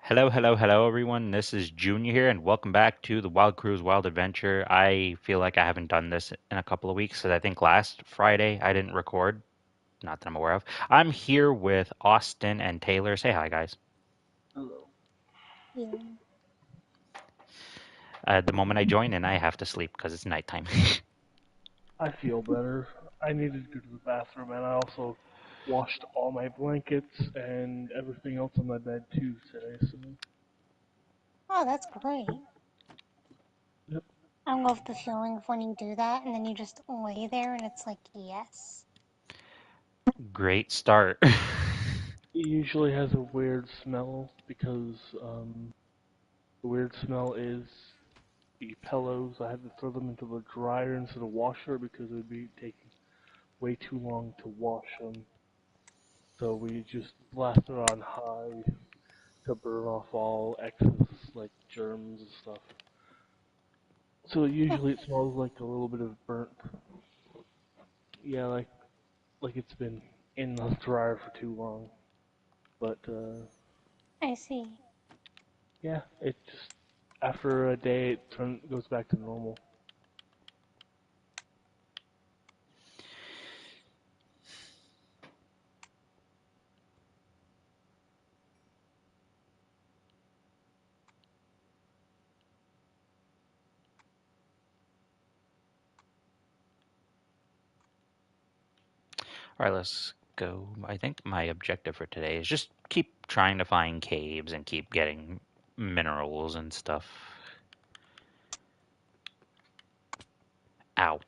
Hello, hello, hello, everyone. This is Junior here, and welcome back to the Wild Cruise Wild Adventure. I feel like I haven't done this in a couple of weeks because I think last Friday I didn't record, not that I'm aware of. I'm here with Austin and Taylor. Say hi, guys. Hello. Yeah. The moment I join in, I have to sleep because it's nighttime. I feel better. I needed to go to the bathroom, and I also washed all my blankets and everything else on my bed too today. So, Oh, that's great. yep. I love the feeling of when you do that and then you just lay there and it's like, yes. Great start. It usually has a weird smell because the weird smell is the pillows. I had to throw them into the dryer instead of washer because it would be taking way too long to wash them. So we just blast it on high to burn off all excess like germs and stuff. So usually it smells like a little bit of burnt, yeah, like it's been in the dryer for too long. But I see. yeah, it just after a day goes back to normal. All right, let's go. I think my objective for today is just keep trying to find caves and keep getting minerals and stuff. Ow.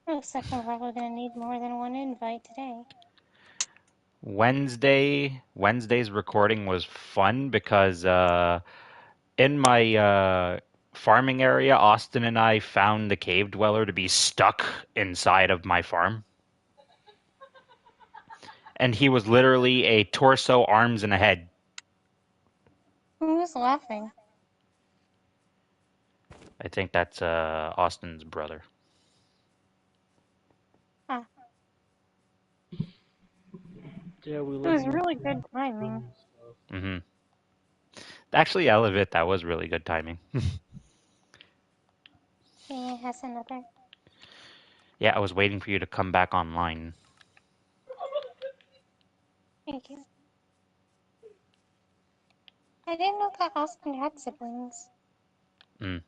Looks like we're probably gonna need more than one invite today. Wednesday's recording was fun because in my farming area, Austin and I found the cave dweller to be stuck inside of my farm. And he was literally a torso, arms, and a head. Who's laughing? I think that's Austin's brother. Ah, Yeah, we it live was in the really same good timing. room, so hmm Actually, I'll admit that was really good timing. He has another. Yeah, I was waiting for you to come back online. Thank you. I didn't know that Austin had siblings. Mm.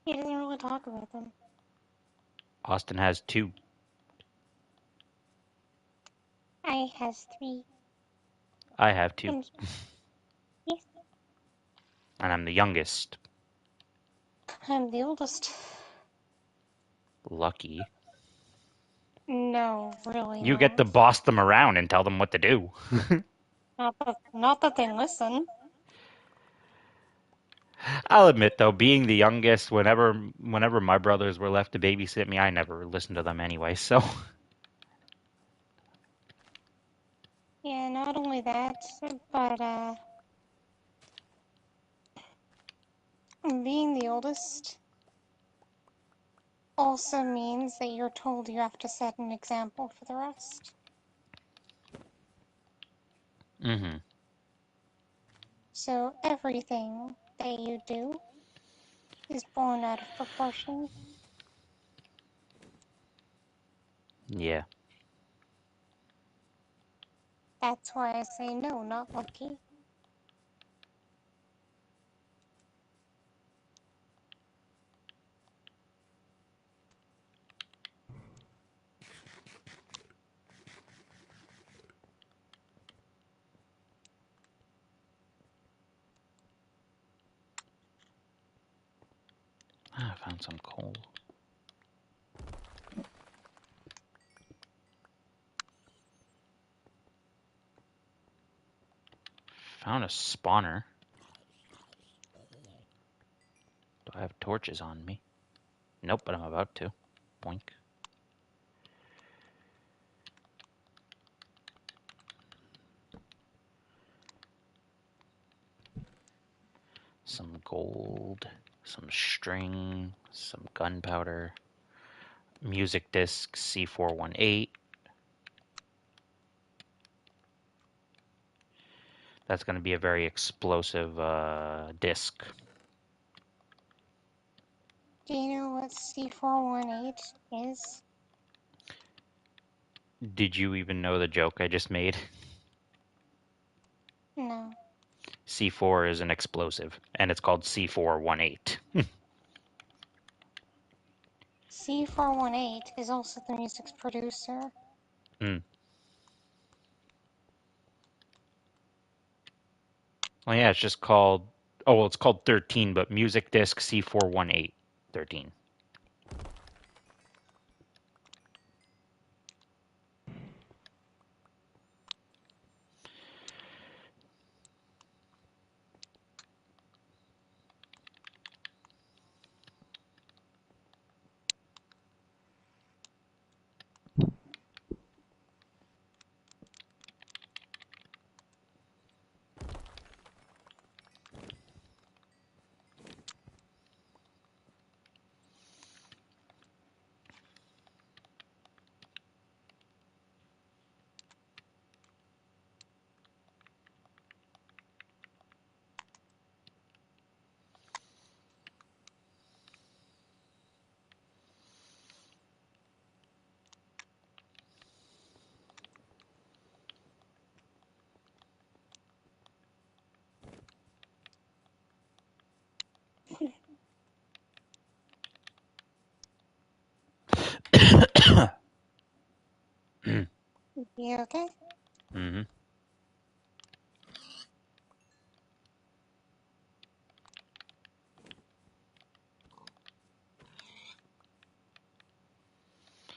He doesn't really talk about them. Austin has two. I has three. I have two. And yes, And I'm the youngest. I'm the oldest. Lucky. No, really You get to not. boss them around and tell them what to do. Not that they listen. I'll admit though, being the youngest, whenever my brothers were left to babysit me, I never listened to them anyway. So, Yeah, not only that, but being the oldest also means that you're told you have to set an example for the rest. hmm So everything that you do is blown out of proportion. yeah. That's why I say no, not lucky. I found some coal. Found a spawner. Do I have torches on me? Nope, but I'm about to. Boink. Some gold, some string, some gunpowder. music disc C418. That's going to be a very explosive disc. Do you know what C418 is? Did you even know the joke I just made? No. C4 is an explosive, and it's called C418. C418 is also the music's producer. Mm. Well, yeah, it's just called. Oh, well, it's called 13, but music disc C418 13. You okay? Mm-hmm.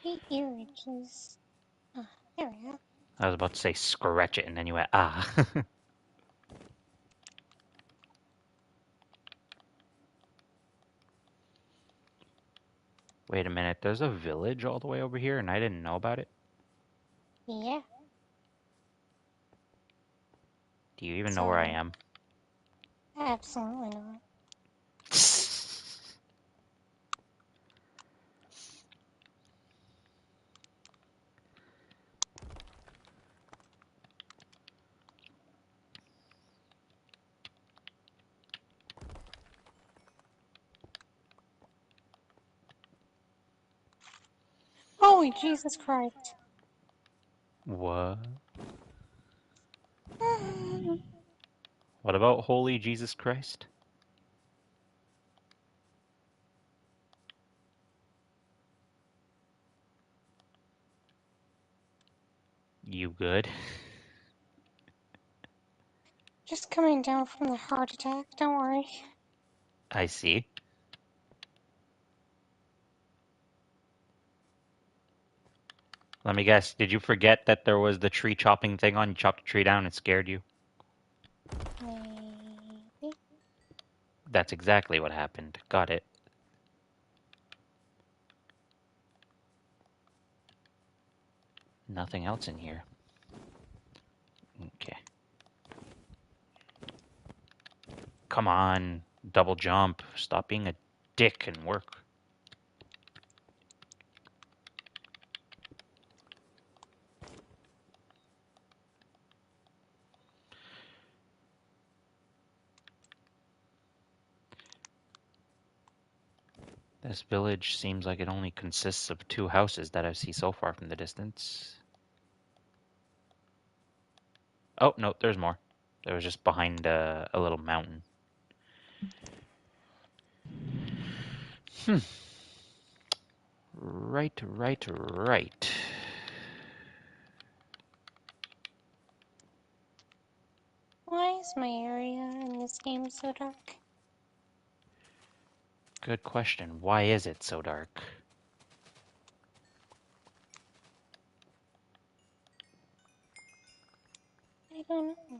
The earaches. Oh, there we go. I was about to say scratch it, and then you went, ah. Wait a minute, there's a village all the way over here, and I didn't know about it? Yeah. Do you even know where I am? Absolutely not. Holy Jesus Christ. What? What about Holy Jesus Christ? You good? Just coming down from the heart attack, don't worry. I see. Let me guess, did you forget that there was the tree chopping thing on? You chopped a tree down and it scared you? Maybe. That's exactly what happened. Got it. Nothing else in here. Okay. Come on, double jump. Stop being a dick and work. This village seems like it only consists of 2 houses that I see so far from the distance. Oh, no, there's more. It was just behind a little mountain. Right, right, right. Why is my area in this game so dark? Good question. Why is it so dark? I don't know.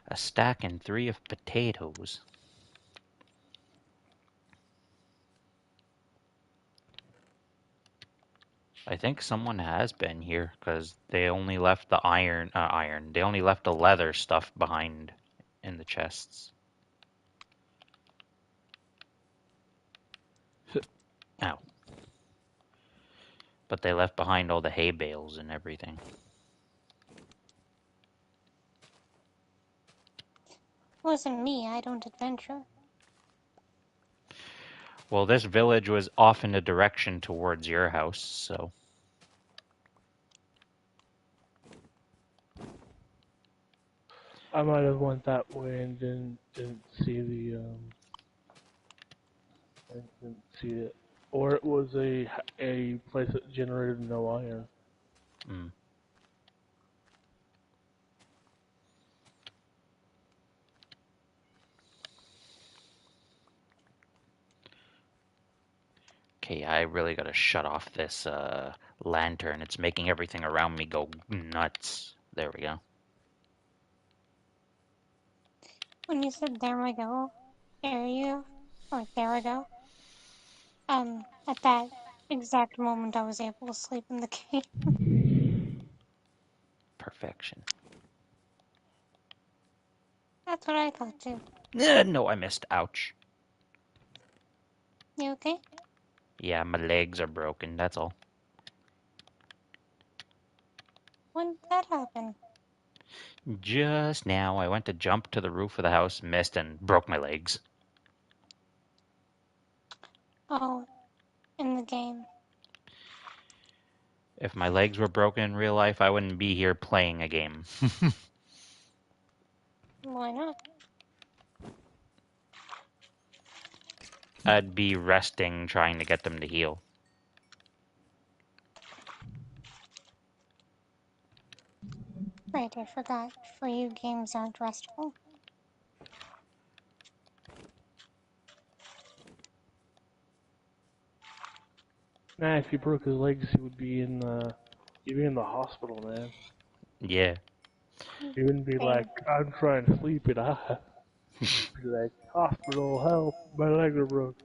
A stack and 3 of potatoes. I think someone has been here because they only left the iron. They only left the leather stuff behind in the chests. Ow. But they left behind all the hay bales and everything. Wasn't me, I don't adventure. Well, this village was off in a direction towards your house, so... I might have went that way and didn't see the I didn't see it, or it was a place that generated no iron. Mm. Okay, I really gotta shut off this lantern. It's making everything around me go nuts. There we go. When you said there we go, area, or there we go, at that exact moment I was able to sleep in the game. Perfection. That's what I thought too. No, I missed. Ouch. You okay? Yeah, my legs are broken, that's all. When did that happen? Just now, I went to jump to the roof of the house, missed, and broke my legs. Oh, in the game. If my legs were broken in real life, I wouldn't be here playing a game. Why not? I'd be resting, trying to get them to heal. Right, I forgot. For you, games aren't restful. Nah, if he broke his legs, he would be he'd be in the hospital, man. Yeah. He wouldn't be Same. like, I'm trying to sleep it off. He'd be like, hospital, help, my legs are broke.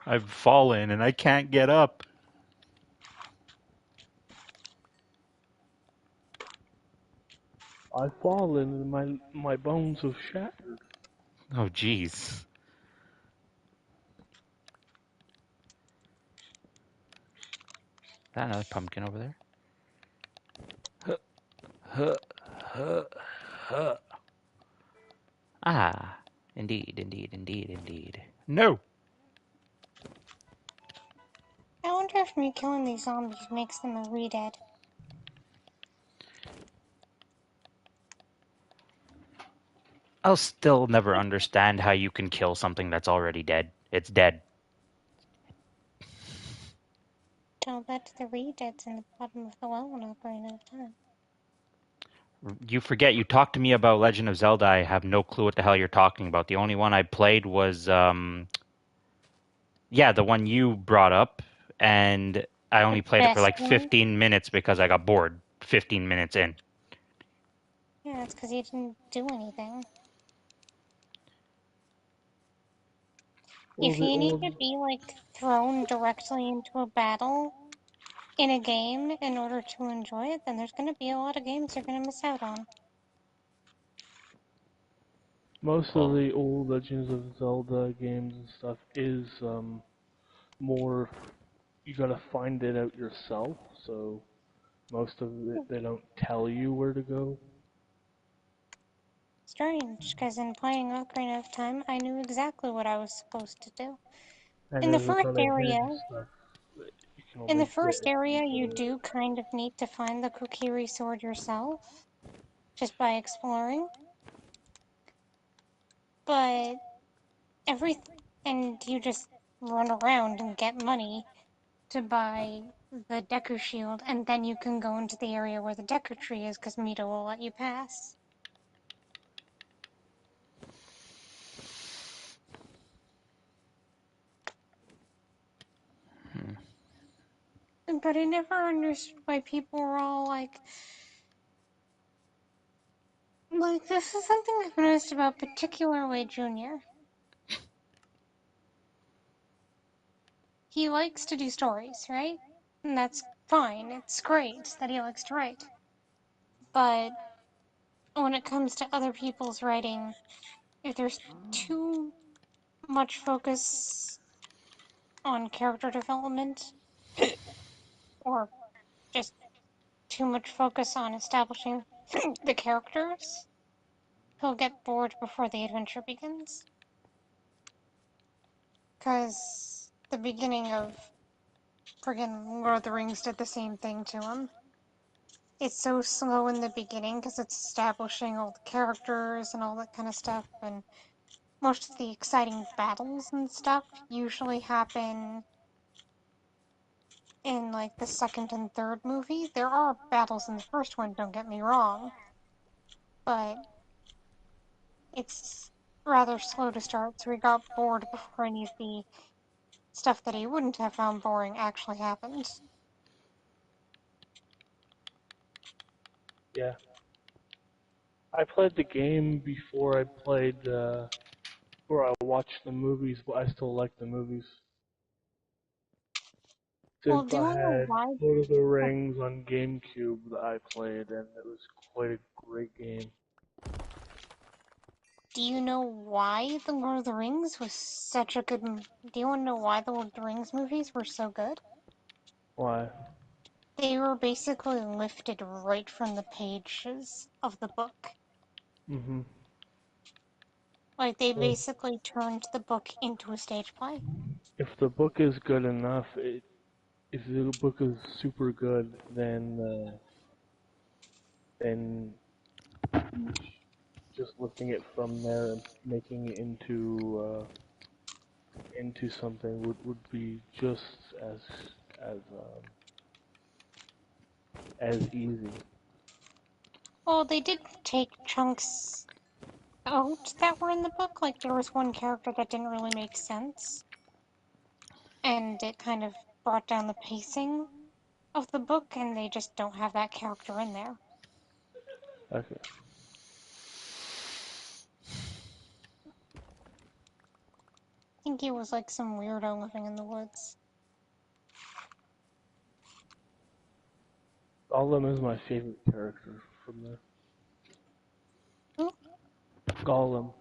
I've fallen and I can't get up. I've fallen and my bones have shattered. Oh, jeez. Is that another pumpkin over there? Ah, indeed, indeed, indeed, indeed. No! I wonder if me killing these zombies makes them a re-dead. I'll still never understand how you can kill something that's already dead. It's dead. Tell that to the re-deads in the bottom of the well in Ocarina of Time. You forget, you talked to me about Legend of Zelda. I have no clue what the hell you're talking about. The only one I played was, yeah, the one you brought up, and I only The played it for best like one? 15 minutes because I got bored 15 minutes in. Yeah, that's because you didn't do anything. Well, If the you need old to be, like, thrown directly into a battle in a game in order to enjoy it, then there's gonna be a lot of games you're gonna miss out on. Most of Well, the old Legends of Zelda games and stuff is more you gotta find it out yourself. So most of it they don't tell you where to go. Strange, because in playing Ocarina of Time, I knew exactly what I was supposed to do. And In the there's a first ton of area, hidden stuff that you can in the only get first if you area, you go. do kind of need to find the Kokiri sword yourself, just by exploring. But every and you just run around and get money to buy the Deku Shield, and then you can go into the area where the Deku Tree is, because Mito will let you pass. But I never understood why people were all like this is something I've noticed about particularly Junior. He likes to do stories, right? And that's fine. It's great that he likes to write. But when it comes to other people's writing, if there's too much focus on character development, or just too much focus on establishing the characters, he'll get bored before the adventure begins. Because the beginning of friggin' Lord of the Rings did the same thing to him. It's so slow in the beginning because it's establishing all the characters and all that kind of stuff, and most of the exciting battles and stuff usually happen in like the second and third movie. There are battles in the first one, don't get me wrong, but it's rather slow to start, so he got bored before any of the stuff that he wouldn't have found boring actually happened. Yeah. I played the game before I played, before I watched the movies, but I still like the movies. Well, Since do I you know had why? Lord of the Rings on GameCube that I played, and it was quite a great game. Do you know why the Lord of the Rings was such a good? Do you want to know why the Lord of the Rings movies were so good? Why? They were basically lifted right from the pages of the book. Mm-hmm. Like they So basically turned the book into a stage play. if the book is good enough, if the book is super good, then just lifting it from there and making it into something would be just as as easy. Well, they did take chunks out that were in the book. Like there was one character that didn't really make sense, and it kind of brought down the pacing of the book, and they just don't have that character in there. Okay. I think he was like some weirdo living in the woods. Gollum is my favorite character from there. Who? Gollum.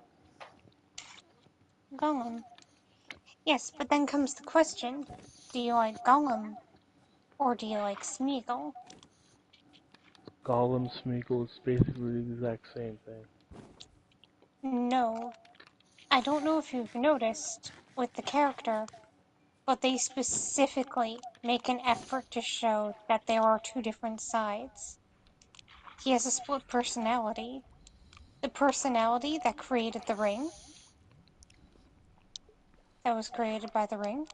Gollum. Yes, but then comes the question: do you like Gollum or do you like Smeagol? Gollum Smeagol is basically the exact same thing. No, I don't know if you've noticed with the character, but they specifically make an effort to show that there are two different sides. He has a split personality. The personality that created the ring, that was created by the ring,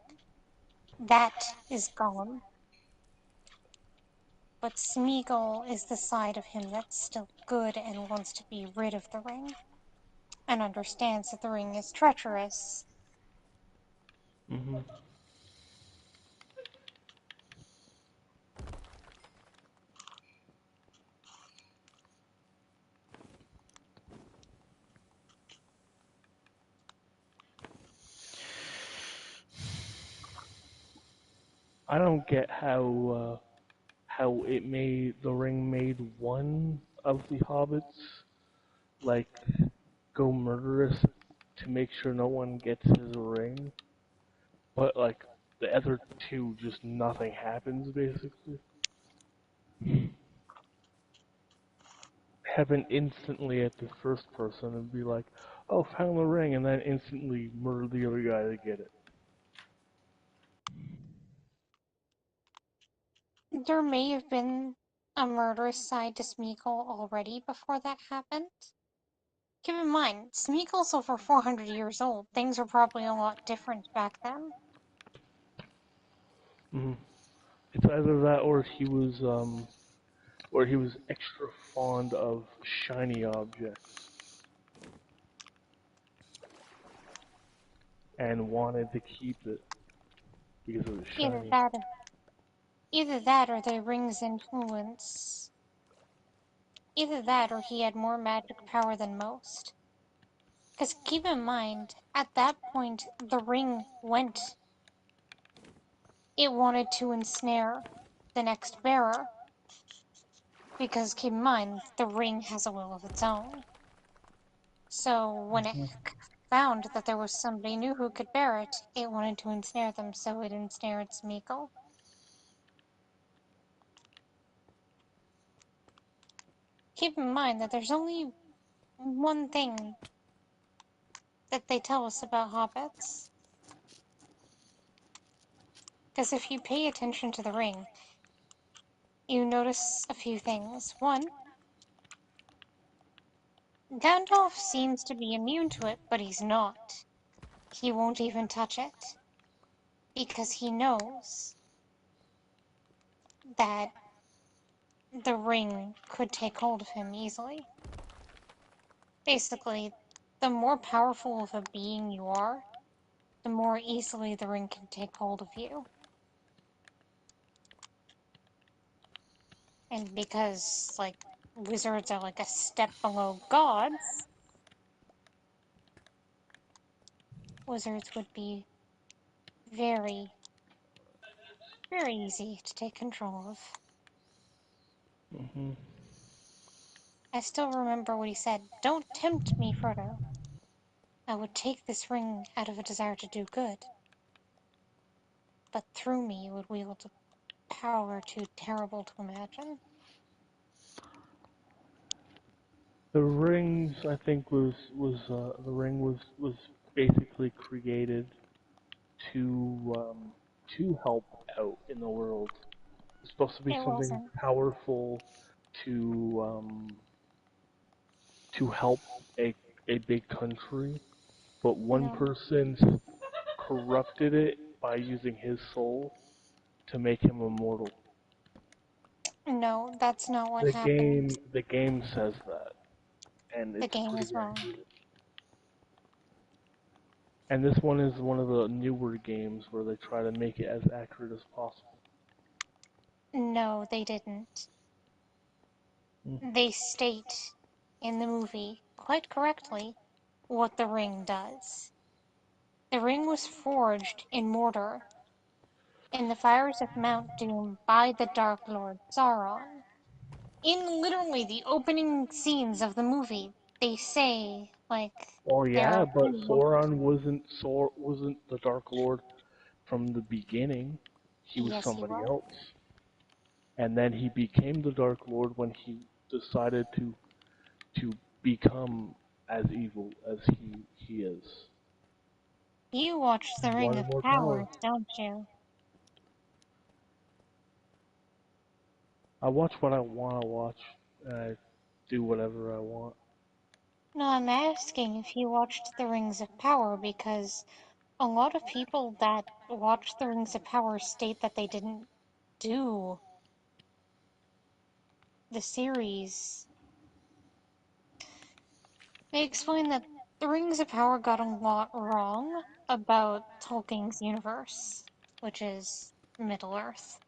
that is Gollum. But Smeagol is the side of him that's still good and wants to be rid of the ring, and understands that the ring is treacherous. Hmm. I don't get how it made the ring made one of the hobbits like go murderous to make sure no one gets his ring, but like the other two just nothing happens basically. Happen instantly at the first person and be like, "Oh, found the ring," and then instantly murder the other guy to get it. There may have been a murderous side to Smeagol already before that happened. Keep in mind, Smeagol's over 400 years old. Things were probably a lot different back then. Hmm. It's either that or he was extra fond of shiny objects and wanted to keep it because it was Either shiny. that, either that, or the ring's influence. Either that, or he had more magic power than most. Because keep in mind, at that point, the ring went. It wanted to ensnare the next bearer. Because keep in mind, the ring has a will of its own. So when it Mhm. found that there was somebody new who could bear it, it wanted to ensnare them, so it ensnared Smeagol. Keep in mind that there's only one thing that they tell us about hobbits. Because if you pay attention to the ring, you notice a few things. One, Gandalf seems to be immune to it, but he's not. He won't even touch it. Because he knows that the ring could take hold of him easily. Basically, the more powerful of a being you are, the more easily the ring can take hold of you. And because, like, wizards are like a step below gods, wizards would be very, very easy to take control of. Hmm. I still remember what he said. Don't tempt me, Frodo. I would take this ring out of a desire to do good, but through me you would wield a power too terrible to imagine. The rings, I think, the ring was basically created to help out in the world. It's supposed to be It something wasn't. powerful to help a a big country, but one No. person corrupted it by using his soul to make him immortal. No, that's not what The happened. game says that, and The it's game pretty is wrong. accurate. And this one is one of the newer games where they try to make it as accurate as possible. No, they didn't. Mm. They state in the movie, quite correctly, what the ring does. The ring was forged in Mordor, in the fires of Mount Doom, by the Dark Lord Sauron. In literally the opening scenes of the movie, they say, like, Oh there yeah, are but two. Sauron wasn't the Dark Lord from the beginning. He was Yes, he somebody was. else, and then he became the Dark Lord when he decided to become as evil as he is. You watched The He Ring wanted of more Power, power. don't you? I watch what I want to watch, and I do whatever I want. No, I'm asking if you watched The Rings of Power because a lot of people that watch The Rings of Power state that they didn't do the series. They explain that The Rings of Power got a lot wrong about Tolkien's universe, which is Middle-earth.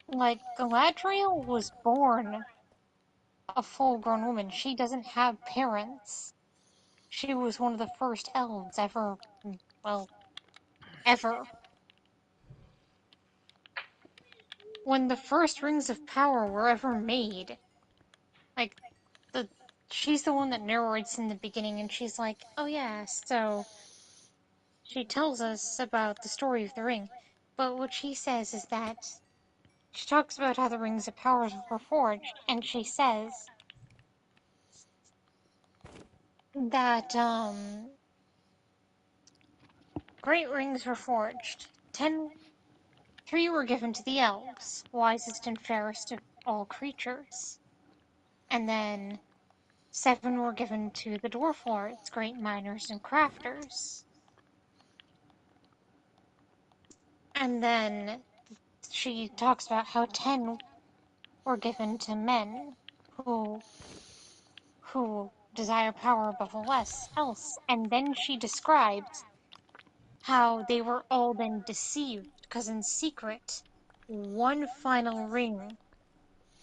Like, Galadriel was born a full-grown woman. She doesn't have parents. She was one of the first elves ever, well, ever. When the first Rings of Power were ever made, like, the she's the one that narrates in the beginning, and she's like, "Oh yeah, so she tells us about the story of the ring." But what she says is that she talks about how the Rings of Power were forged, and she says that great rings were forged. Three were given to the elves, wisest and fairest of all creatures, and then seven were given to the dwarf lords, great miners and crafters. And then she talks about how 10 were given to men who desire power above all else. And then she describes how they were all then deceived, because in secret, one final ring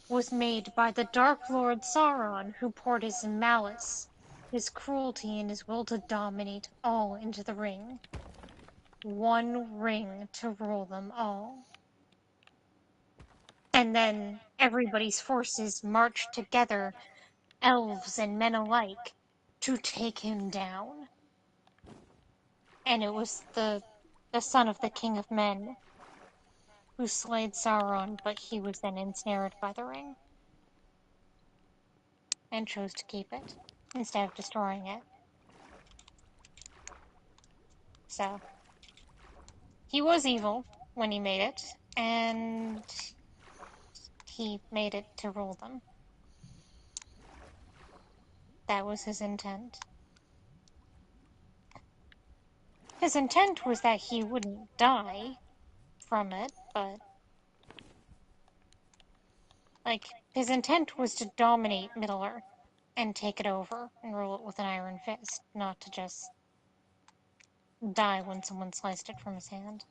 was made by the Dark Lord Sauron, who poured his malice, his cruelty, and his will to dominate all into the ring. One ring to rule them all. And then everybody's forces marched together elves and men alike to take him down. And it was the son of the King of Men who slayed Sauron, but he was then ensnared by the ring and chose to keep it instead of destroying it. So he was evil when he made it, and he made it to rule them. That was his intent. His intent was that he wouldn't die from it, but like his intent was to dominate Middle-earth and take it over and rule it with an iron fist, not to just die when someone sliced it from his hand.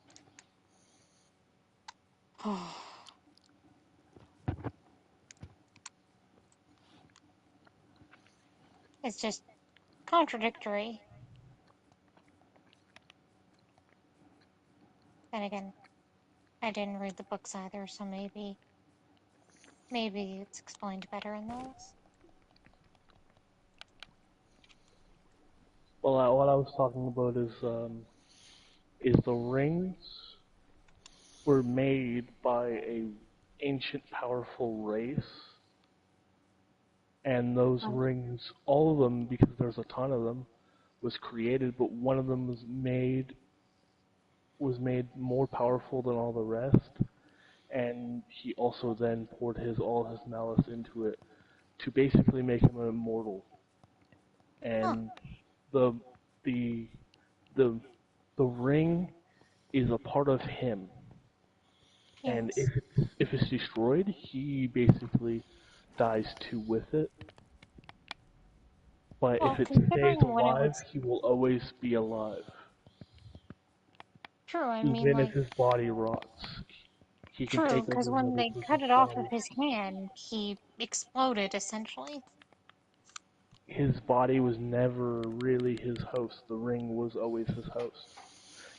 It's just contradictory. And again, I didn't read the books either, so maybe it's explained better in those. Well, what I was talking about is the rings were made by a ancient, powerful race, and those rings, all of them, because there's a ton of them, was created, but one of them was made more powerful than all the rest, and he also then poured all his malice into it to basically make him immortal. And the the the the ring is a part of him, and Yes. if it's destroyed, he basically dies too with it. But Well, if it stays considering when it alive, was he will always be alive, true, I mean, even if like, his body rots. He can true, take because over when another they cut person's it off of body. his hand, he exploded essentially. His body was never really his host. The ring was always his host.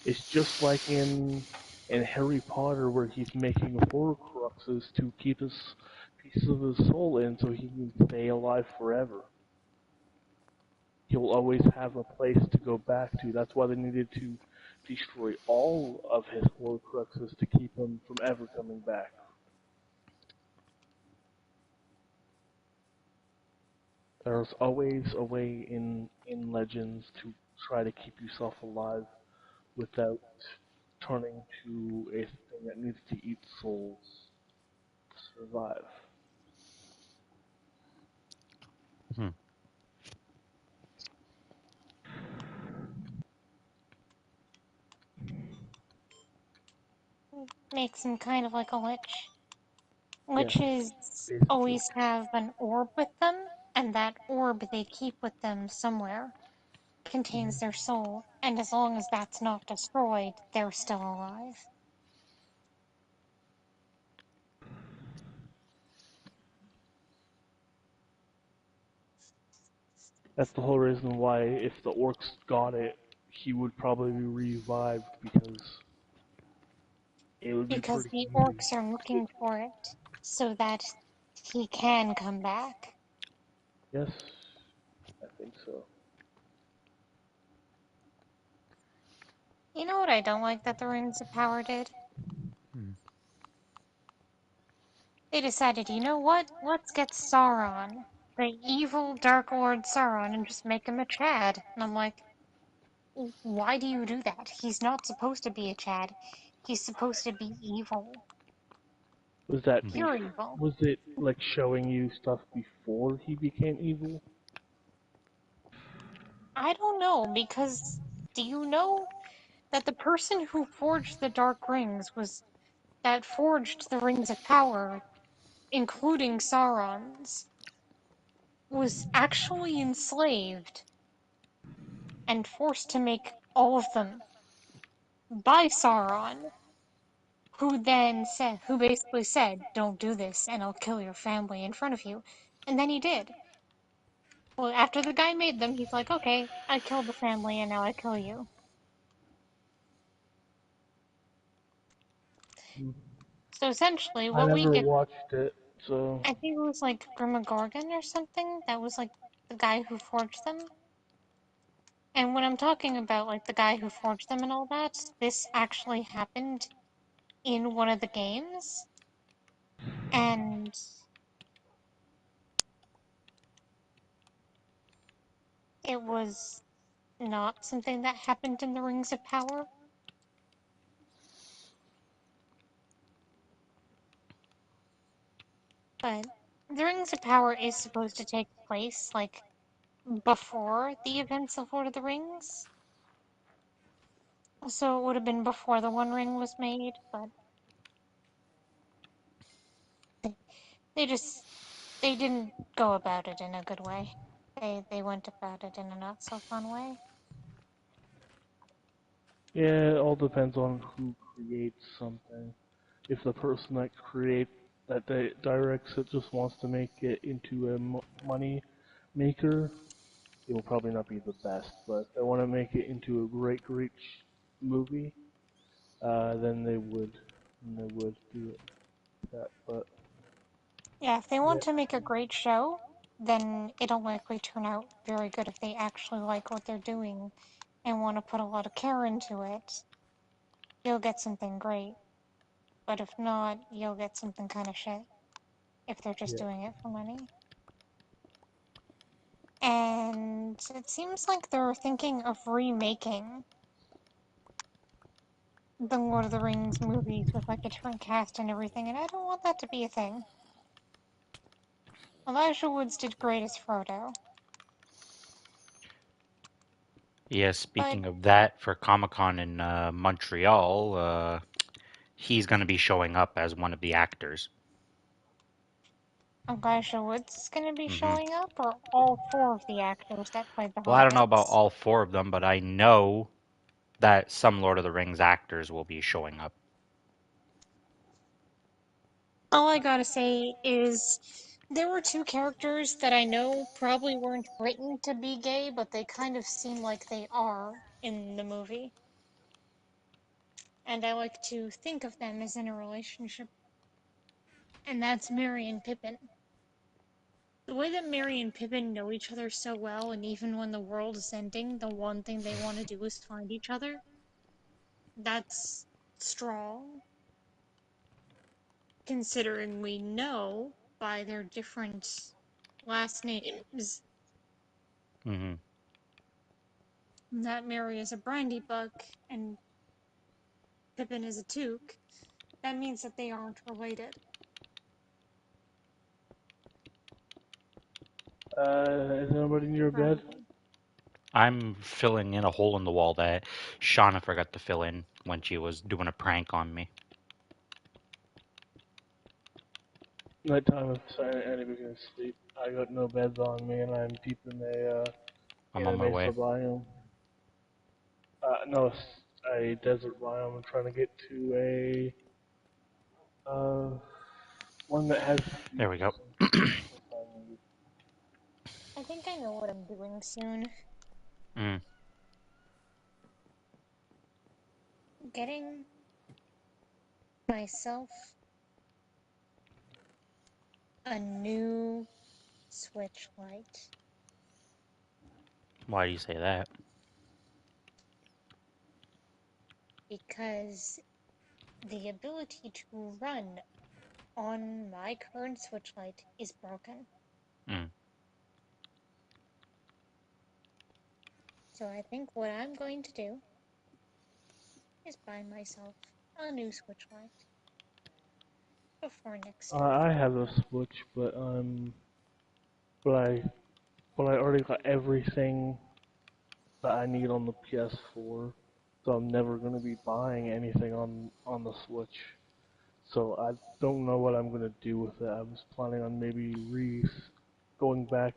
It's just like in Harry Potter where he's making Horcruxes to keep his pieces of his soul in so he can stay alive forever. He'll always have a place to go back to. That's why they needed to destroy all of his Horcruxes to keep him from ever coming back. There's always a way in Legends to try to keep yourself alive without turning to a thing that needs to eat souls to survive. Hmm. Makes him kind of like a lich. Yes, Liches basically. always have an orb with them, and that orb they keep with them somewhere contains their soul, and as long as that's not destroyed, they're still alive. That's the whole reason why if the orcs got it, he would probably be revived because it would be Because pretty the easy. orcs are looking for it so that he can come back. Yes, I think so. You know what I don't like that the Rings of Power did? Hmm. They decided, you know what? Let's get Sauron, the evil Dark Lord Sauron, and just make him a Chad. And I'm like, why do you do that? He's not supposed to be a Chad. He's supposed to be evil. Was that beef? Pure evil. Was it like showing you stuff before he became evil? I don't know, because do you know that the person who forged the Dark Rings that forged the Rings of Power, including Sauron's, was actually enslaved and forced to make all of them by Sauron, who basically said, "Don't do this, and I'll kill your family in front of you," and then he did. Well, after the guy made them, he's like, "Okay, I killed the family, and now I kill you." So essentially, I what we never get, watched it, So I think it was like Grimagorgon or something. That was like the guy who forged them. And when I'm talking about like the guy who forged them and all that, this actually happened in one of the games. And it was not something that happened in the Rings of Power. But the Rings of Power is supposed to take place like before the events of Lord of the Rings. So it would have been before the One Ring was made, but they just they didn't go about it in a good way. They went about it in a not so fun way. yeah, it all depends on who creates something. If the person that directs it just wants to make it into a money maker, it will probably not be the best. But if they want to make it into a great movie, then they would, do it like that. But Yeah, if they yeah, want to make a great show, then it'll likely turn out very good if they actually like what they're doing and want to put a lot of care into it. You'll get something great. But if not, you'll get something kind of shit if they're just yeah, doing it for money. And it seems like they're thinking of remaking the Lord of the Rings movies with like a different cast and everything, and I don't want that to be a thing. Elijah Woods did great as Frodo, Yeah, but speaking of that, for Comic Con in Montreal, he's going to be showing up as one of the actors. Elijah Woods is going to be hmm showing up, or all four of the actors that played the Well, I don't know about hobbits. all four of them, but I know that some Lord of the Rings actors will be showing up. All I gotta say is there were two characters that I know probably weren't written to be gay, but they kind of seem like they are in the movie. And I like to think of them as in a relationship. And that's Merry and Pippin. The way that Merry and Pippin know each other so well, and even when the world is ending, the one thing they want to do is find each other. That's strong, considering we know by their different last names hmm that Merry is a Brandybuck and Pippin is a Took. That means that they aren't related. is anybody in your bed? Probably. I'm filling in a hole in the wall that Shauna forgot to fill in when she was doing a prank on me. Nighttime if anybody's gonna sleep. I got no beds on me, and I'm deep I'm in on a my mesa way. biome. No, a desert biome. I'm trying to get to a one that has There we go. some time. I think I know what I'm doing soon. Mm, Getting myself a new Switch Lite. why do you say that? Because the ability to run on my current Switch Lite is broken. Mm. So I think what I'm going to do is buy myself a new Switch Lite before next year. I have a Switch, but I but I already got everything that I need on the PS4, so I'm never gonna be buying anything on the Switch. So I don't know what I'm gonna do with it. I was planning on maybe going back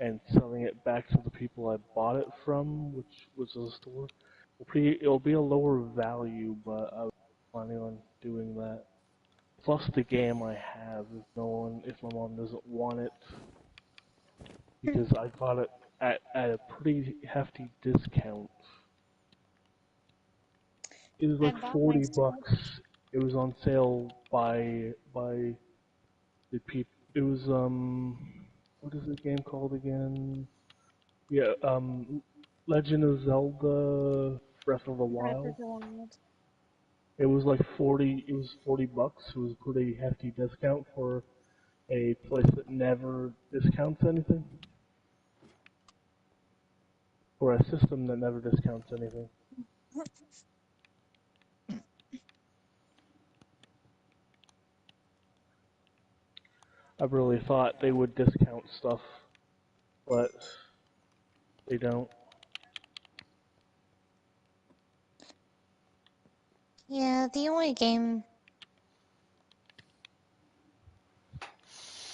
and selling it back to the people I bought it from, which was a store. It'll be a lower value, but I was planning on doing that. Plus the game I have, if my mom doesn't want it, because I got it at a pretty hefty discount. It was I like bought my 40 Switch. bucks. It was on sale by It was what is the game called again? Yeah, Legend of Zelda Breath of the Breath Wild. of the Wild. It was like 40. It was $40. It was a pretty hefty discount for a place that never discounts anything, or a system that never discounts anything. I really thought they would discount stuff, but they don't. Yeah, the only game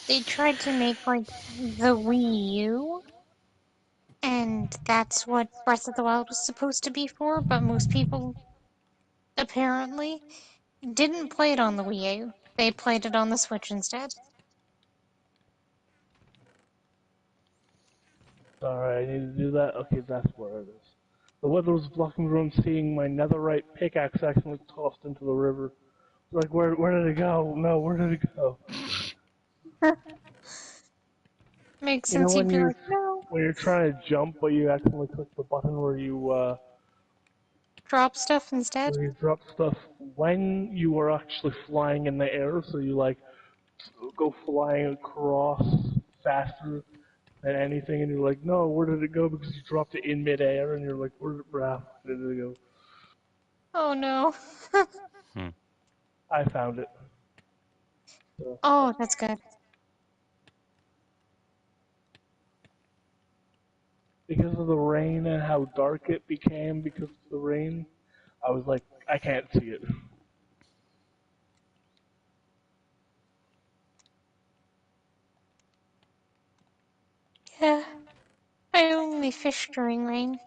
they tried to make like the Wii U, and that's what Breath of the Wild was supposed to be for, but most people apparently didn't play it on the Wii U. They played it on the Switch instead. Alright, I need to do that. Okay, that's where it is. The weather was blocking me from seeing my netherite pickaxe accidentally tossed into the river. Like, where did it go? No, where did it go? Makes You know sense you'd when be you're like, no, when you're trying to jump, but you accidentally click the button drop stuff instead. where you drop stuff when you are actually flying in the air, so you like go flying across faster than anything, and you're like, no, where did it go? Because you dropped it in midair, and you're like, where did it go? Oh no. Hmm. I found it. So, Oh, that's good. because of the rain and how dark it became because of the rain, I was like, I can't see it. Yeah, I only fish during rain.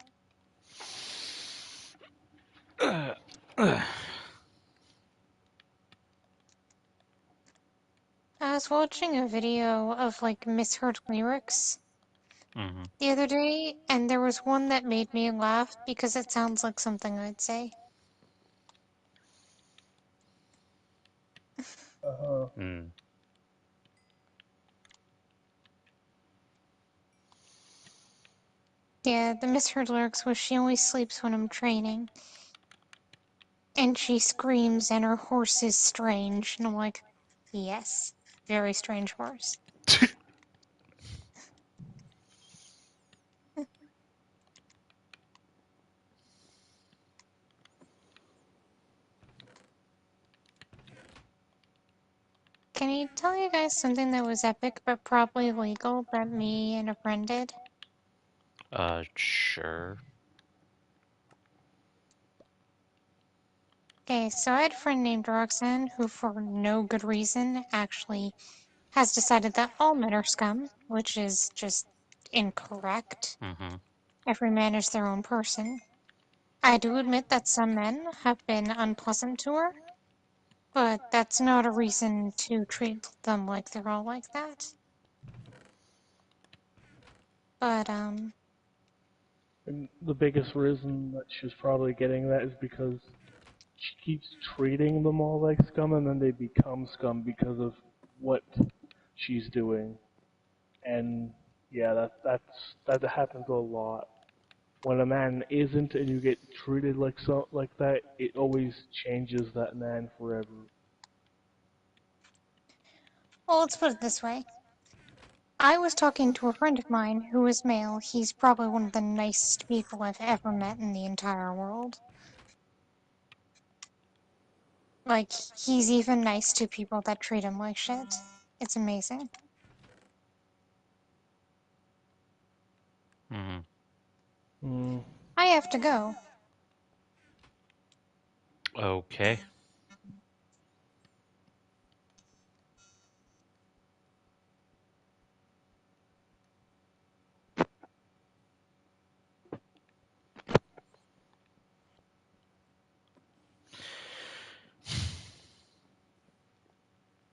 I was watching a video of like misheard lyrics Hmm. the other day, and there was one that made me laugh because it sounds like something I'd say. Uh, Mm. Yeah, the misheard lyrics was she only sleeps when I'm training, and she screams and her horse is strange. And I'm like, yes, very strange horse. Can I tell you guys something that was epic but probably illegal that me and a friend did? Sure. Okay, so I had a friend named Roxanne who, for no good reason, actually has decided that all men are scum, which is just incorrect. Hmm. Every man is their own person. I do admit that some men have been unpleasant to her, but that's not a reason to treat them like they're all like that. But, and the biggest reason that she's probably getting that is because she keeps treating them all like scum, and then they become scum because of what she's doing. And yeah, that happens a lot. When a man isn't, and you get treated like that, it always changes that man forever. well, let's put it this way. I was talking to a friend of mine who is male. He's probably one of the nicest people I've ever met in the entire world. Like, he's even nice to people that treat him like shit. It's amazing. Hmm. Hmm. I have to go. Okay.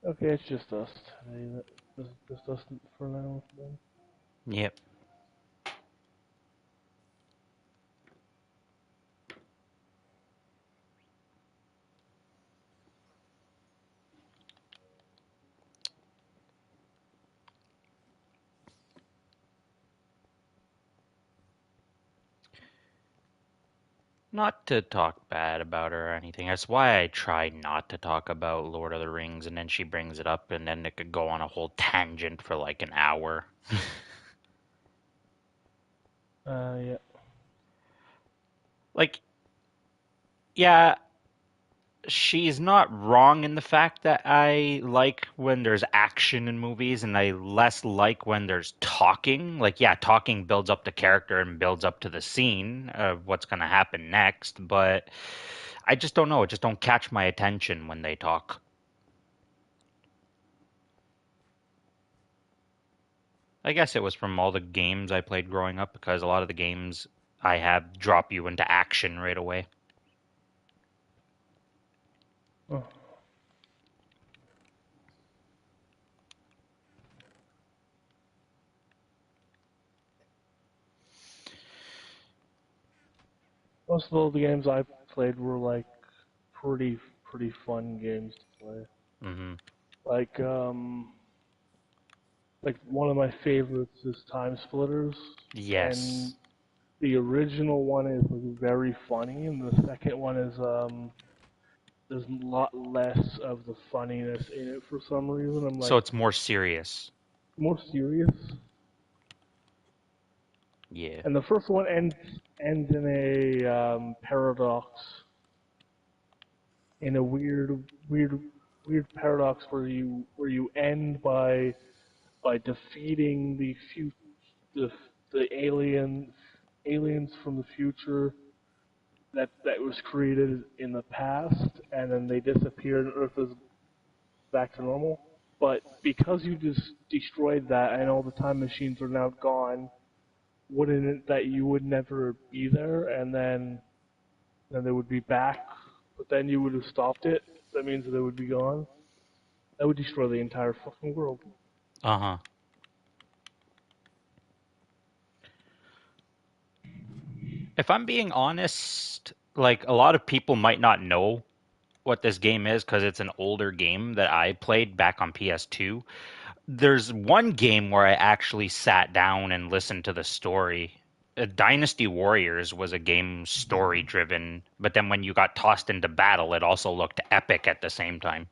Okay, it's just us today. Just us for now. Then. Yep. Not to talk bad about her or anything. That's why I try not to talk about Lord of the Rings, and then she brings it up, and then it could go on a whole tangent for like an hour. Yeah. Like, yeah, she's not wrong in the fact that I like when there's action in movies and I less like when there's talking. Like, yeah, talking builds up the character and builds up to the scene of what's going to happen next, but I just don't know. It just don't catch my attention when they talk. I guess it was from all the games I played growing up because a lot of the games I have drop you into action right away. Oh. Most of all the games I played were like pretty fun games to play. Hmm. Like one of my favorites is Time Splitters, and Yes. the original one is like very funny, and the second one is there's a lot less of the funniness in it for some reason. I'm So like it's more serious. more serious, Yeah. and the first one ends in a paradox, in a weird paradox where you end by defeating the the aliens from the future that was created in the past, and then they disappear and Earth is back to normal. But because you just destroyed that and all the time machines are now gone, wouldn't it that you would never be there, and then they would be back, but then you would have stopped it. That means that they would be gone. That would destroy the entire fucking world. Uh-huh. If I'm being honest, like a lot of people might not know what this game is because it's an older game that I played back on PS2. There's one game where I actually sat down and listened to the story. Dynasty Warriors was a game story driven, but then when you got tossed into battle, it also looked epic at the same time.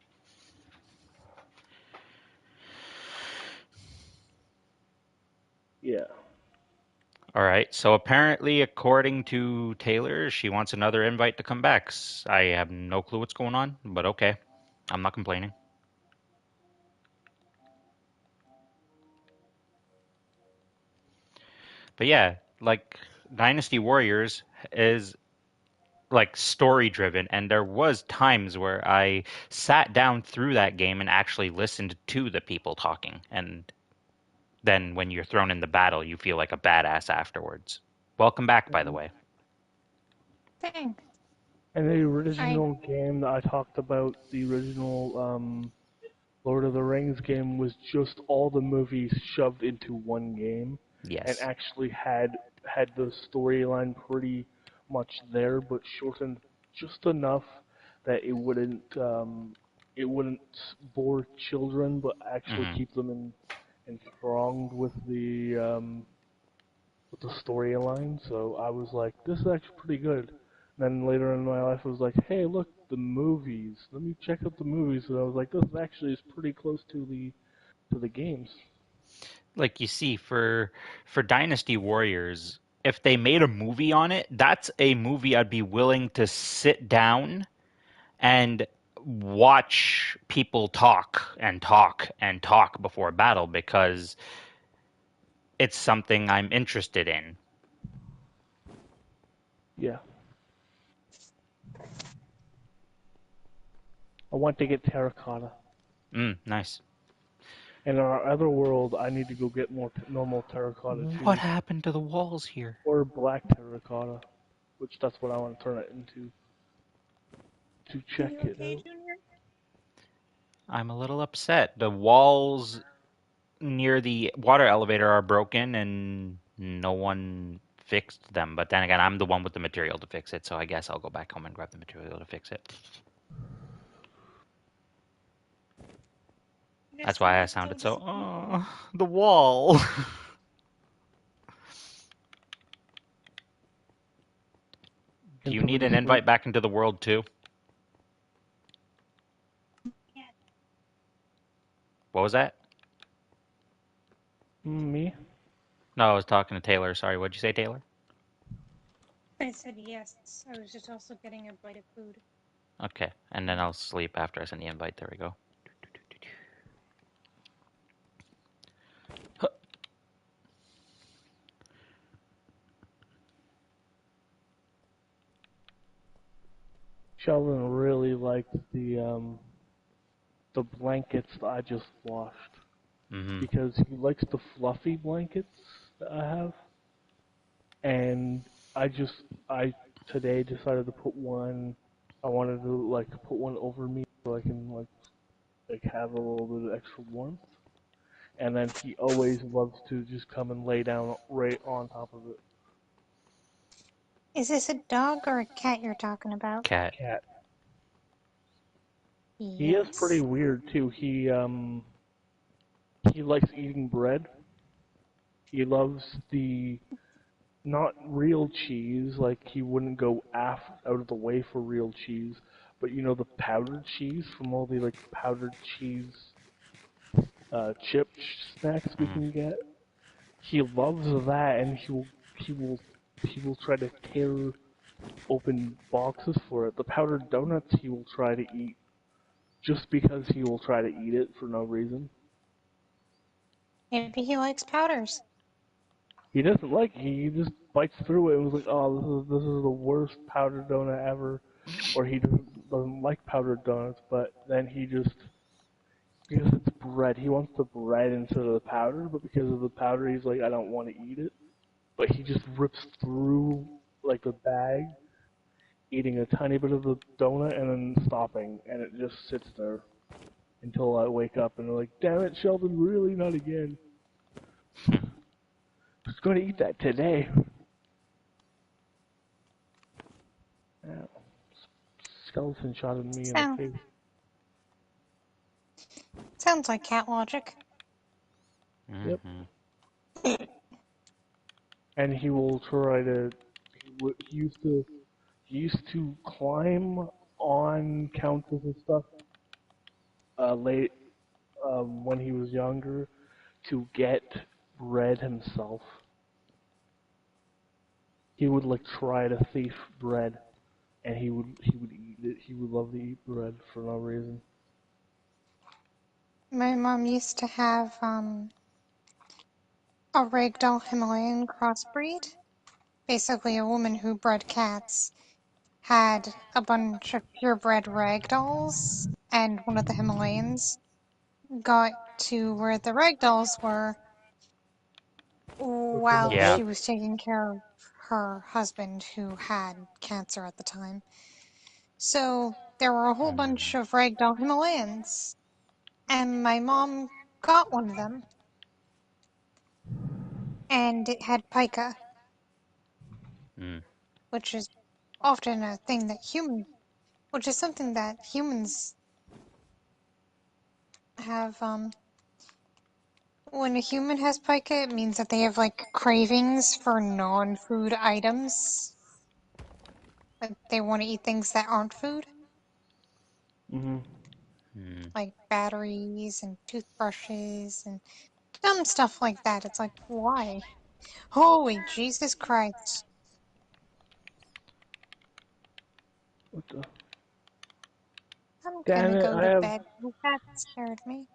Yeah. All right, so apparently, according to Taylor, she wants another invite to come back. I have no clue what's going on, but okay. I'm not complaining. But yeah, like Dynasty Warriors is like story driven, and there was times where I sat down through that game and actually listened to the people talking, and then when you're thrown in the battle you feel like a badass afterwards. Welcome back, by the way. Thanks. And the I original game that I talked about, the original Lord of the Rings game, was just all the movies shoved into one game, and Yes. actually had the storyline pretty much there, but shortened just enough that it wouldn't bore children, but actually Hmm. keep them enthralled with the storyline. So I was like, this is actually pretty good. And then later in my life, I was like, hey, look, the movies. Let me check out the movies. And I was like, this actually is pretty close to the games. Like you see, for Dynasty Warriors, if they made a movie on it, that's a movie I'd be willing to sit down and watch people talk and talk and talk before battle because it's something I'm interested in. Yeah, I want to get terracotta. Nice. In our other world, I need to go get more normal terracotta What too, happened to the walls here? or black terracotta, which that's what I want to turn it into to are check you it okay, out. Junior? I'm a little upset. The walls near the water elevator are broken and no one fixed them. But then again, I'm the one with the material to fix it, so I guess I'll go back home and grab the material to fix it. That's Guess we why I just go sounded to so, sleep. oh, the wall. Do you until need we an split. invite back into the world too? What was that? Me? No, I was talking to Taylor. Sorry, what'd you say, Taylor? I said yes. I was just also getting a bite of food. Okay, and then I'll sleep after I send the invite. There we go. Sheldon really likes the blankets that I just washed Mm-hmm. because he likes the fluffy blankets that I have, and I today decided to put one. I wanted to like put one over me so I can like have a little bit of extra warmth. And then he always loves to just come and lay down right on top of it. Is this a dog or a cat you're talking about? Cat. Cat. He is pretty Yes. weird too. He likes eating bread. He loves the not real cheese, like he wouldn't go out of the way for real cheese, but you know the powdered cheese from all the like powdered cheese chip snacks we Mm. can get. He loves that, and he will try to tear open boxes for it. The powdered donuts he will try to eat just because he will try to eat it for no reason. Maybe he likes powders. He doesn't like it. He just bites through it and was like, "Oh, this is the worst powdered donut ever." Or he doesn't like powdered donuts, but then he just because it's bread, he wants the bread instead of the powder. But because of the powder, he's like, "I don't want to eat it." But he just rips through like the bag, eating a tiny bit of the donut and then stopping, and it just sits there until I wake up and they're like, "Damn it, Sheldon, really not again." I was going to eat that today. Yeah. Skeleton shot at me in the Sound face. sounds like cat logic. Yep. Mm-hmm. And he will try to. He used to climb on counters and stuff. Late when he was younger, to get bread himself. He would like try to thief bread, and he would eat it. He would love to eat bread for no reason. My mom used to have a ragdoll Himalayan crossbreed. Basically, a woman who bred cats had a bunch of purebred ragdolls, and one of the Himalayans got to where the ragdolls were With the while Yeah. she milk. was taking care of her husband who had cancer at the time. So there were a whole bunch Mm. of ragdoll Himalayans, and my mom got one of them, and it had pica, Mm. which is often a thing that which is something that humans have. When a human has pica, it means that they have like cravings for non-food items. Like they want to eat things that aren't food, Mhm. Mm. like batteries and toothbrushes and dumb stuff like that. It's like, why? Holy Jesus Christ. What the? I'm Damn gonna it! go to bed. That scared me.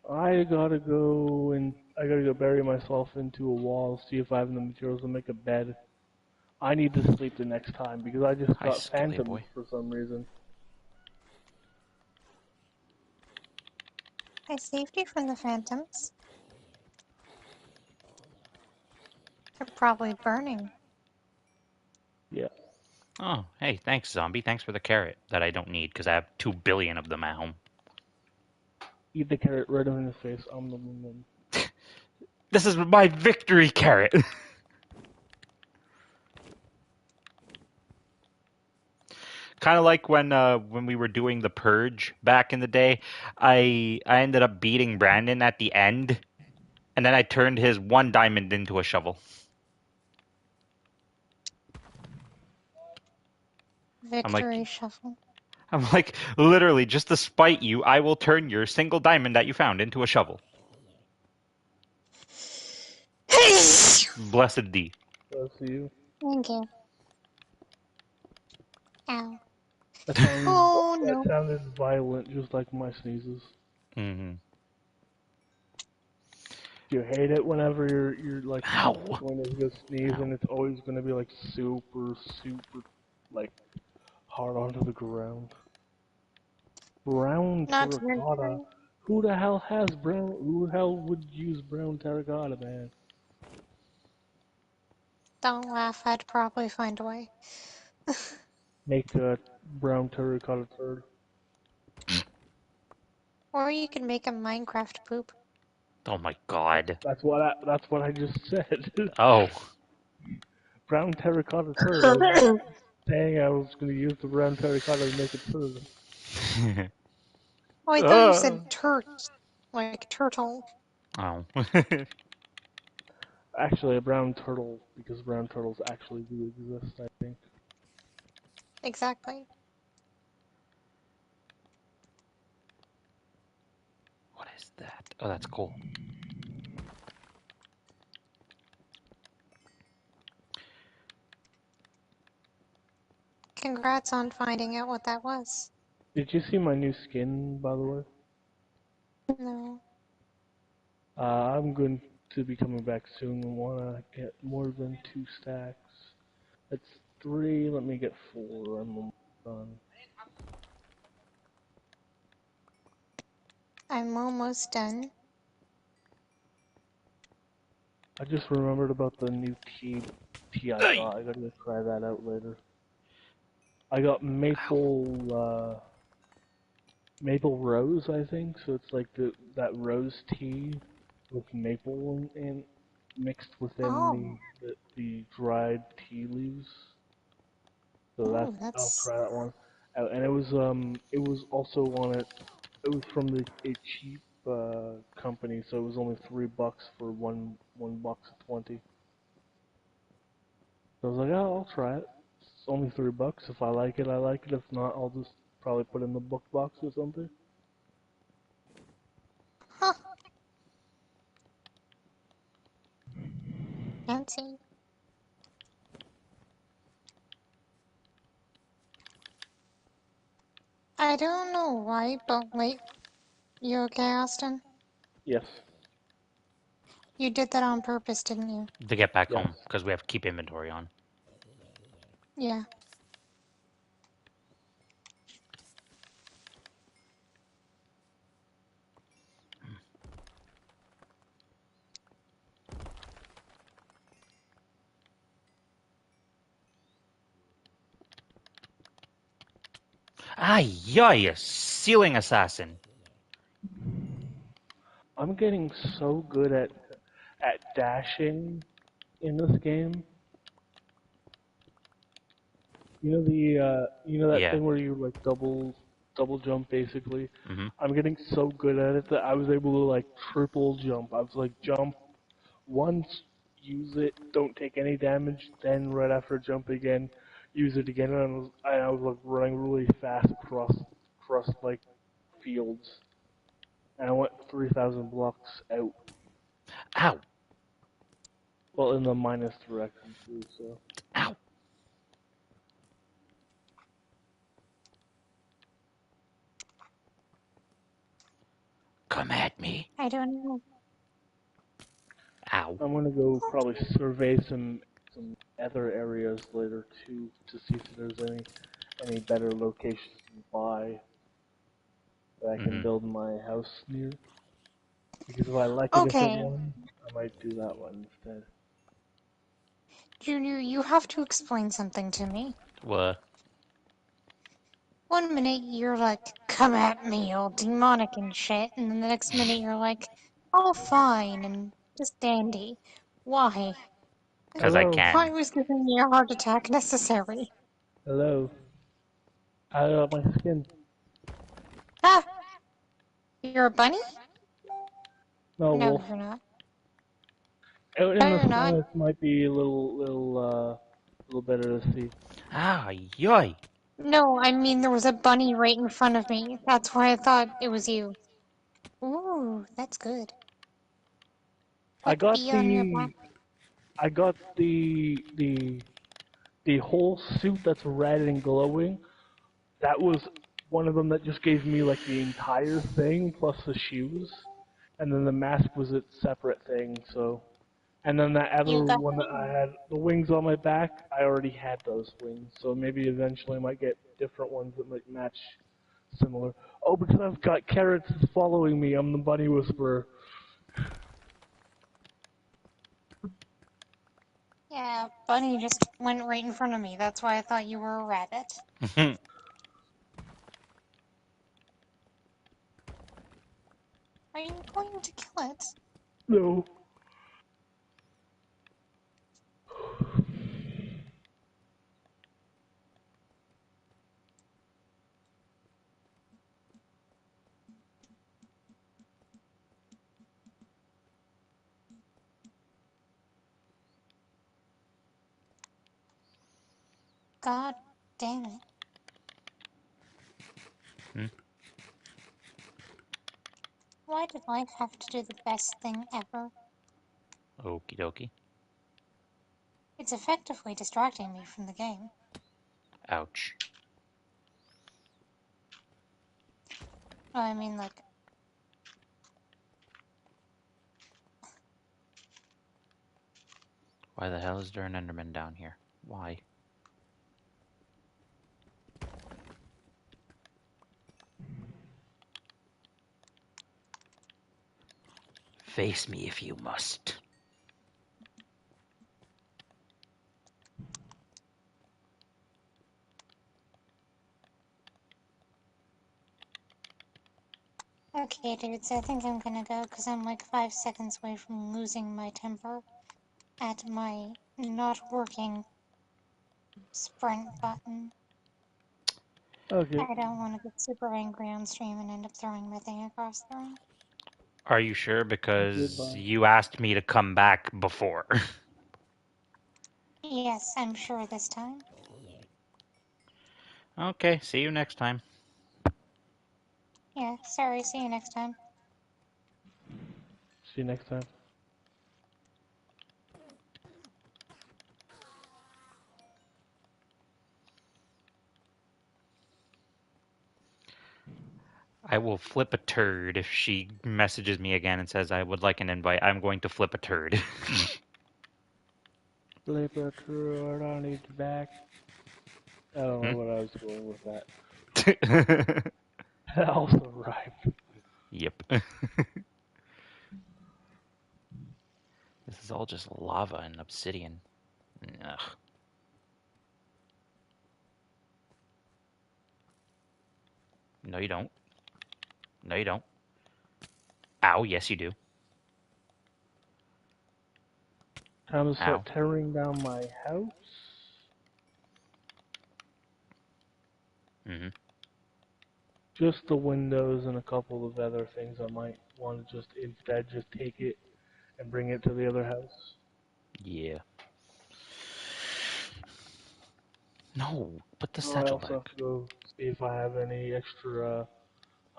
I gotta go bury myself into a wall, see if I have the materials to make a bed. I need to sleep the next time because I just Hi, got Skelly phantoms boy. for some reason. I saved you from the phantoms. They're probably burning. Yeah. Oh, hey, thanks, zombie. Thanks for the carrot that I don't need because I have 2 billion of them at home. Eat the carrot right in his face. This is my victory carrot. Kind of like when we were doing the purge back in the day, I ended up beating Brandon at the end, and then I turned his 1 diamond into a shovel. Victory shuffle. I'm like, literally, just to spite you, I will turn your single diamond that you found into a shovel. Blessed D. Bless you. Thank you. Ow. That sounded, Oh that no. sounded violent, just like my sneezes. Mm-hmm. Do you hate it whenever you're like Ow. going to go sneeze Ow. and it's always gonna be like super like hard onto the ground? Brown Not terracotta. Victory. Who the hell has brown? Who the hell would use brown terracotta, man? Don't laugh, I'd probably find a way. Make a brown terracotta turd. Or you can make a Minecraft poop. Oh my god. That's what I just said. Oh. Brown terracotta turd. I was saying I was gonna use the brown terracotta to make a turd. Oh, I thought you said Ah. turt. Like turtle. Oh. Actually, a brown turtle, because brown turtles actually do exist, I think. Exactly. What is that? Oh, that's cool. Congrats on finding out what that was. Did you see my new skin, by the way? No. I'm going to be coming back soon and wanna get more than 2 stacks. That's 3, let me get 4, I'm almost done. I'm almost done. I just remembered about the new tea I Hey. got. I gotta go try that out later. I got maple rose, I think. So it's like that rose tea with maple in mixed within Oh. the dried tea leaves. So Oh, I'll that's... try that one out. And it was also on it. It was from a cheap company, so it was only $3 for one box of 20. So I was like, oh, I'll try it. It's only $3. If I like it, I like it. If not, I'll just probably put it in the book box or something. Huh. Fancy. I don't know why, but wait. You okay, Austin? Yes. You did that on purpose, didn't you? To get back Yes. home, because we have to keep inventory on. Yeah. Ay, yoy, ceiling assassin. I'm getting so good at dashing in this game. You know that Yeah. thing where you like double jump basically. Mm-hmm. I'm getting so good at it that I was able to like triple jump. I was like jump once, use it, don't take any damage, then right after jump again, use it again, and I was like running really fast across like fields, and I went 3,000 blocks out. Ow. Well, in the minus direction too. So Ow. Come at me. I don't know. Ow. I'm gonna go probably survey some other areas later too to see if there's any better locations nearby that I can Mm-hmm. build my house near. Because if I like a different Okay. one, I might do that one instead. Junior, you have to explain something to me. What? One minute you're like, come at me, all demonic and shit, and then the next minute you're like, oh, fine, and just dandy. Why? Because I Hello, Why can. was giving me a heart attack necessary? hello. I got my skin. Ah! You're a bunny? No, No, wolf. you're not. Out No, in the you're not. sun, it might be a little better to see. Ah, yoy. No, I mean there was a bunny right in front of me. That's why I thought it was you. Ooh, that's good. I Put got B on your back. the whole suit that's red and glowing. That was one of them that just gave me like the entire thing plus the shoes, and then the mask was its separate thing. So, and then that other You got one that I had, the wings on my back, I already had those wings. So maybe eventually I might get different ones that might match similar. Oh, because I've got carrots following me. I'm the bunny whisperer. Yeah, bunny just went right in front of me. That's why I thought you were a rabbit. Are you going to kill it? No. God damn it. Hmm? Why did life have to do the best thing ever? Okie dokie. It's effectively distracting me from the game. Ouch. Oh, I mean, like, Why the hell is there an Enderman down here? Why? Face me if you must. okay, dudes, I think I'm gonna go because I'm like 5 seconds away from losing my temper at my not working sprint button. Okay. I don't want to get super angry on stream and end up throwing my thing across the room. Are you sure? Because Goodbye. you asked me to come back before. Yes, I'm sure this time. Okay, see you next time. Yeah, sorry, see you next time. See you next time. I will flip a turd if she messages me again and says I would like an invite. I'm going to flip a turd. Flipper turd on its back. I don't know what I was going with that. That also rhymed. Yep. This is all just lava and obsidian. Ugh. No, you don't. No, you don't. Ow, yes, you do. Time to Ow. start tearing down my house. Mm-hmm. Just the windows and a couple of other things I might want to just instead just take it and bring it to the other house. Yeah. No, put the Oh, I satchel also have back. to go see if I have any extra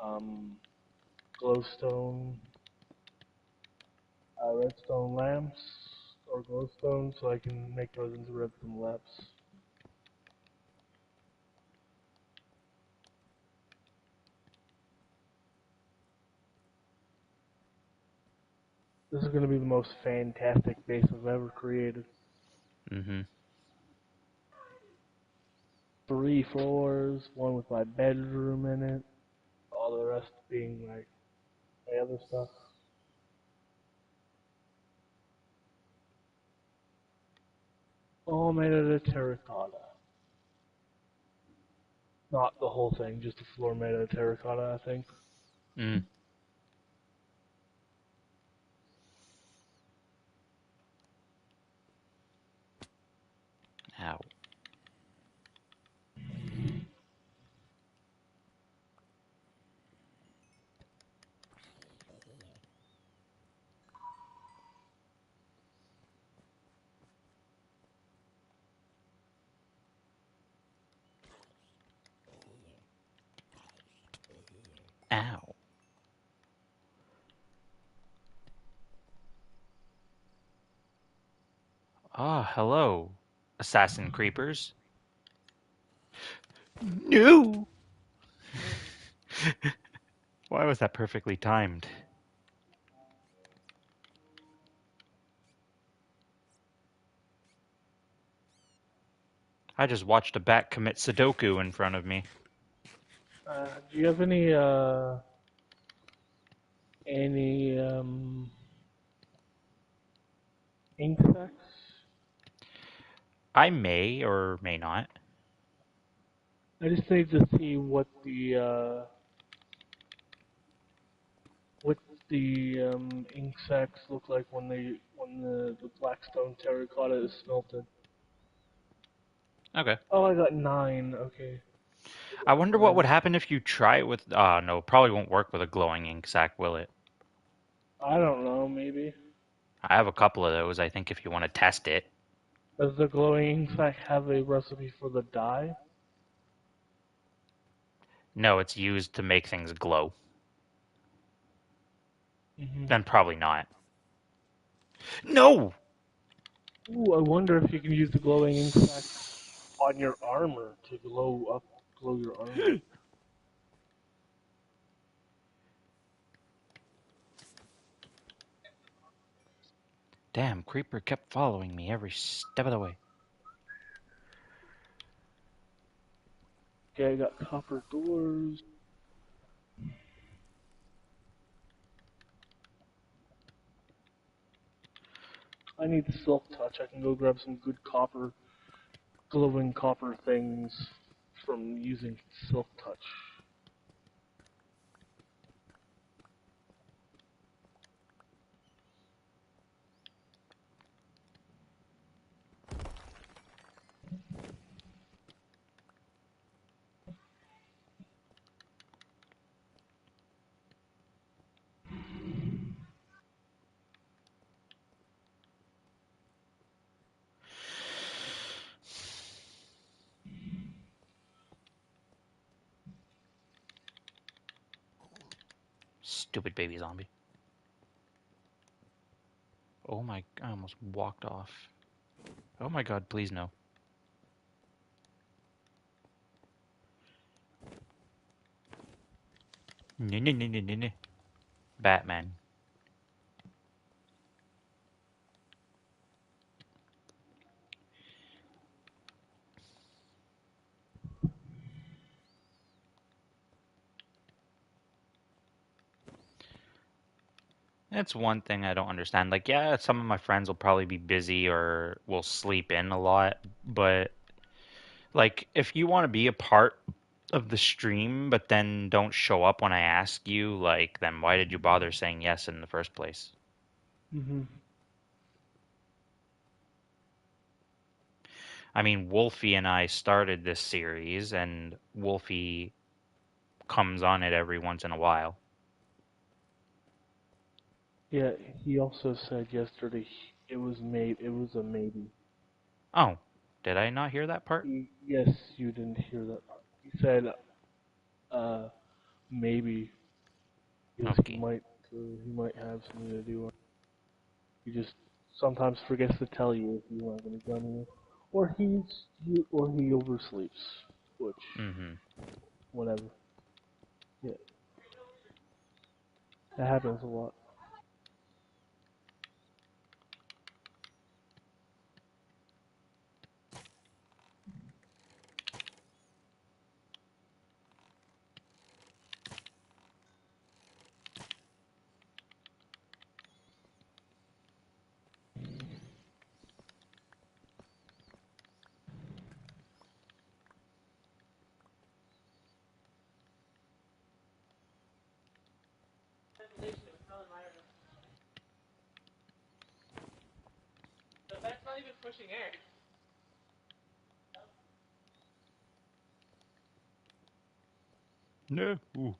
um, glowstone, redstone lamps or glowstone so I can make those into redstone lamps. This is going to be the most fantastic base I've ever created. Mm-hmm. 3 floors, one with my bedroom in it, all the rest being like my other stuff. All made out of terracotta. Not the whole thing, just the floor made out of terracotta, I think. Mm. Ow. Ow. Ah, hello, assassin creepers. No! Why was that perfectly timed? I just watched a bat commit Sudoku in front of me. Do you have any ink sacs? I may or may not. I just need to see what the ink sacs look like when the Blackstone terracotta is smelted. Okay. Oh, I got 9. Okay, I wonder what would 9. happen if you try it with. No, probably won't work with a glowing ink sac, will it? I don't know. Maybe I have a couple of those, I think, if you want to test it. does the glowing ink sac have a recipe for the dye? No, it's used to make things glow. Hmm. Then probably not. No! Ooh, I wonder if you can use the glowing ink sac on your armor to glow your armor. Damn, Creeper kept following me every step of the way. Okay, I got copper doors. I need silk touch. I can go grab some good glowing copper things from using silk touch. Stupid baby zombie. Oh my, I almost walked off. Oh my god, please no. No, no, no, no, no, no. Batman. That's one thing I don't understand. Like, yeah, some of my friends will probably be busy or will sleep in a lot, but like, if you want to be a part of the stream, but then don't show up when I ask you, like, then why did you bother saying yes in the first place? Hmm. I mean, Wolfie and I started this series, and Wolfie comes on it every once in a while. Yeah, he also said yesterday it was a maybe. Oh, did I not hear that part? Yes, you didn't hear that part. He said uh maybe because Okay. he might have something to do. He just sometimes forgets to tell you if you have any gun, or he oversleeps, which Mm-hmm. whatever. Yeah, that happens a lot. No. Ooh.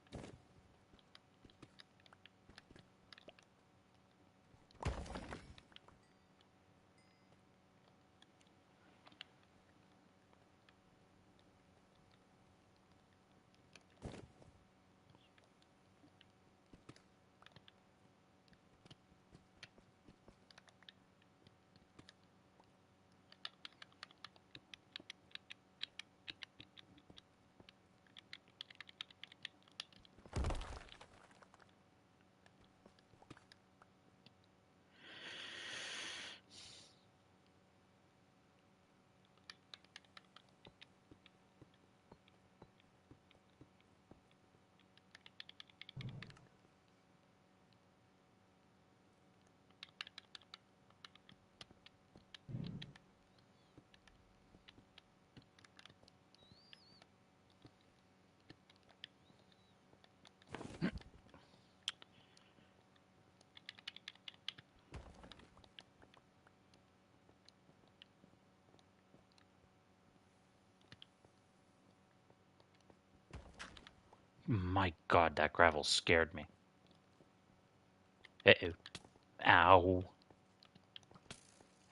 My God, that gravel scared me. Uh-oh. Ow.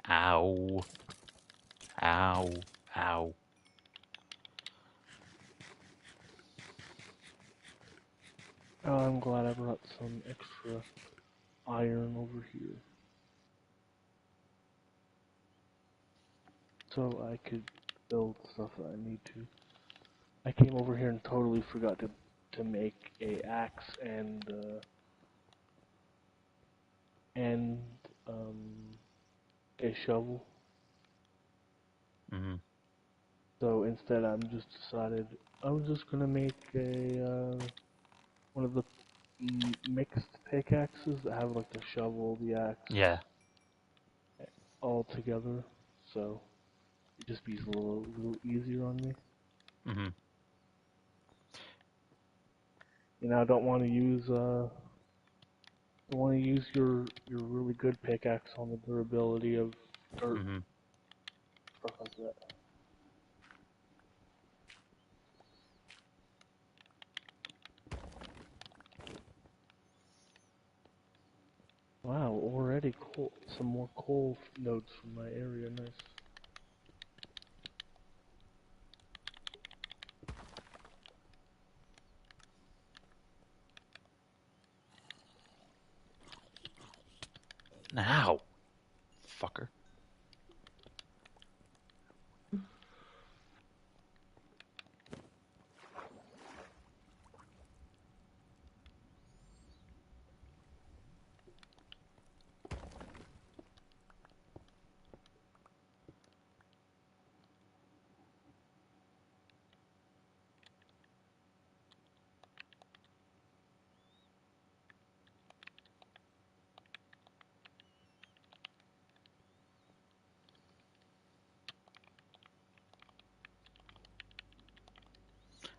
Ow. Ow. Ow. Oh, I'm glad I brought some extra iron over here. So I could build stuff that I need to. I came over here and totally forgot to make a axe and um a shovel. Mm-hmm. So instead, I'm just decided I'm just gonna make a one of the mixed pickaxes that have like the shovel, the axe, Yeah. all together. So it just be a little easier on me. Mm-hmm. You know, I don't want to use your really good pickaxe on the durability of dirt, Mm-hmm. stuff like that. Wow, already some more coal nodes from my area. Nice. Ow. Fucker.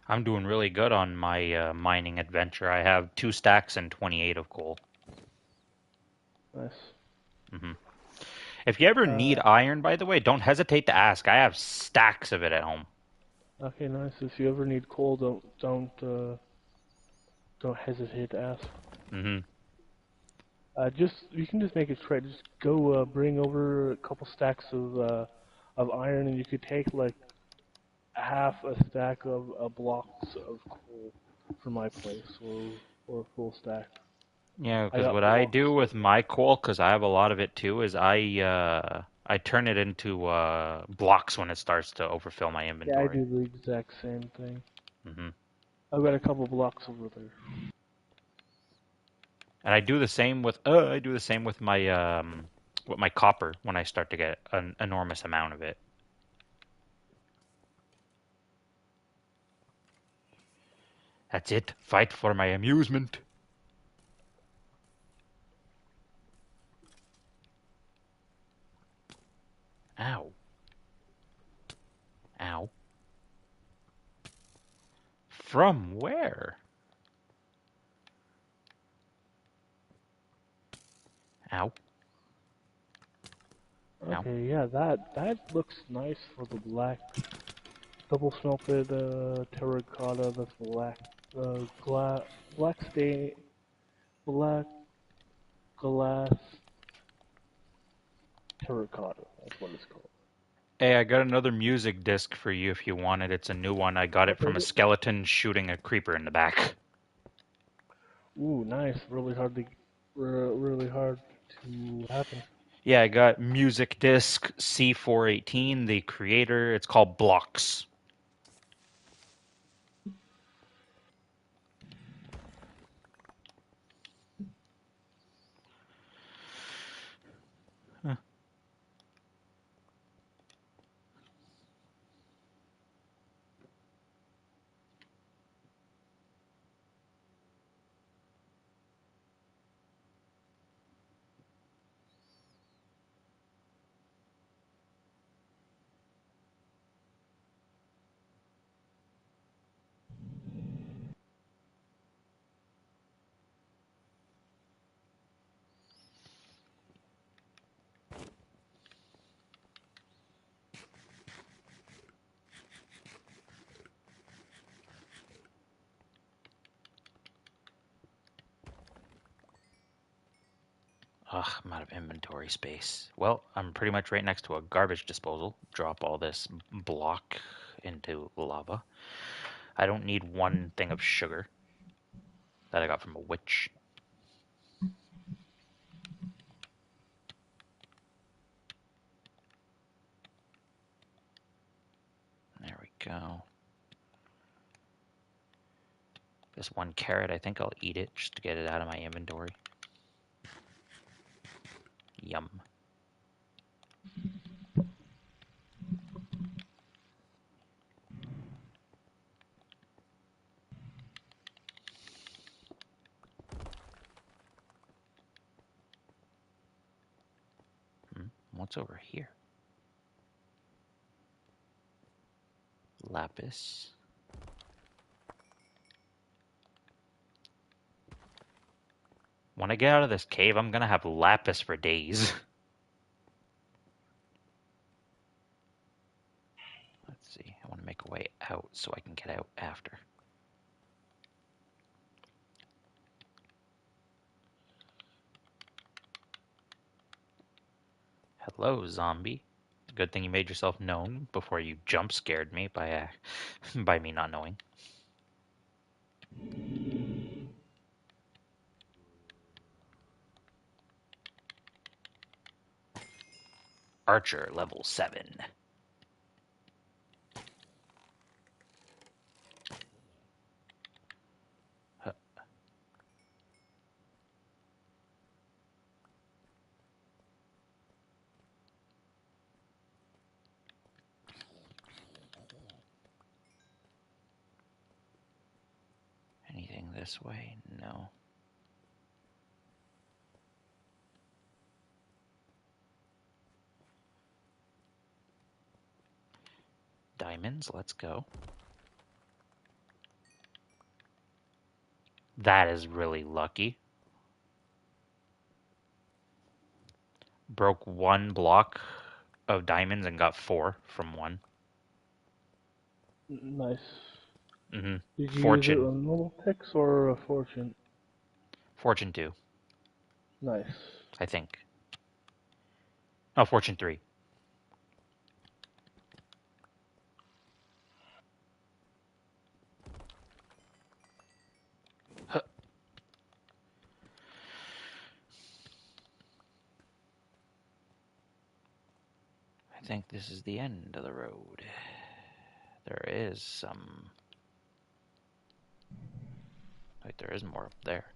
I'm doing really good on my mining adventure. I have 2 stacks and 28 of coal. Nice. Mm-hmm. If you ever need Uh, iron, by the way, don't hesitate to ask. I have stacks of it at home. okay, nice. If you ever need coal, don't hesitate to ask. Mm-hmm. Just you can just make it straight. Just go bring over a couple stacks of iron, and you could take like half a stack of blocks of coal from my place, or a full stack. Yeah, I because got what I blocks do of with my coal, because I have a lot of it too, is I turn it into blocks when it starts to overfill my yeah, I inventory. do the exact same thing. Hmm. I've got a couple blocks over there. And I do the same with my copper when I start to get an enormous amount of it. That's it. Fight for my amusement. Ow. Ow. From where? Ow. Ow. Okay, yeah, that looks nice for the black double smelted terracotta. That's black. Black stain, black glass terracotta. That's what it's called. Hey, I got another music disc for you if you want it. It's a new one. I got I'll it from take a it. skeleton shooting a creeper in the back. Ooh, nice. Really hard to happen. Yeah, I got music disc C418, the creator. It's called Blocks. Huh. Ugh, I'm out of inventory space. Well, I'm pretty much right next to a garbage disposal. Drop all this block into lava. I don't need one thing of sugar that I got from a witch. There we go. This one carrot, I think I'll eat it just to get it out of my inventory. Yum. What's over here? Lapis. When I get out of this cave, I'm gonna have lapis for days. Let's see. I want to make a way out so I can get out after. Hello, zombie. Good thing you made yourself known before you jump scared me by by me not knowing. Archer level 7. Huh. Anything this way? No. Diamonds, let's go. That is really lucky. Broke one block of diamonds and got 4 from one. Nice. Mm-hmm. Did you use it Fortune. on normal picks or a fortune? Fortune 2, Nice. I think. Oh, Fortune 3. Huh. I think this is the end of the road. There is some... Wait, there is more up there.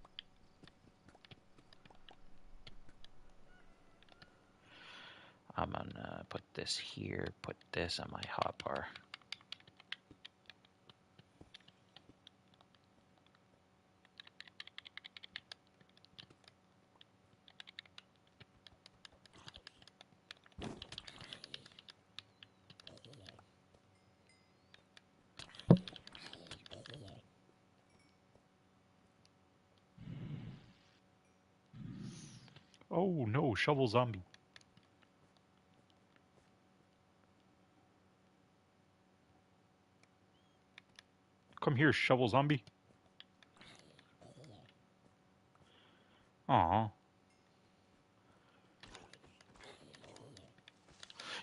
I'm gonna put this here, put this on my hotbar. Oh no, shovel zombie. Come here, shovel zombie. Aw.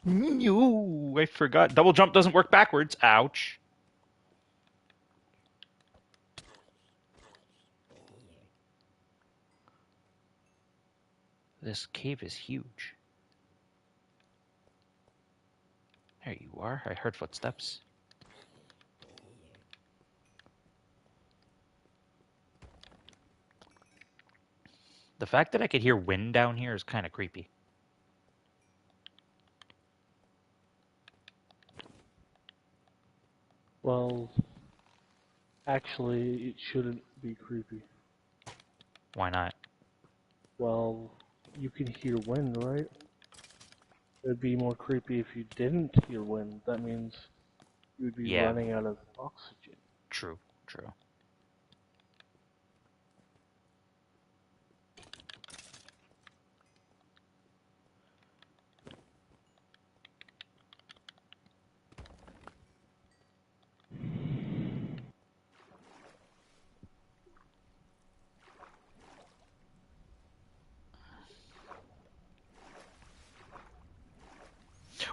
No, I forgot. Double jump doesn't work backwards. Ouch. This cave is huge. There you are. I heard footsteps. The fact that I could hear wind down here is kind of creepy. Well, actually, it shouldn't be creepy. Why not? Well, you can hear wind, right? It'd be more creepy if you didn't hear wind. That means you'd be Yeah, running out of oxygen. true, true.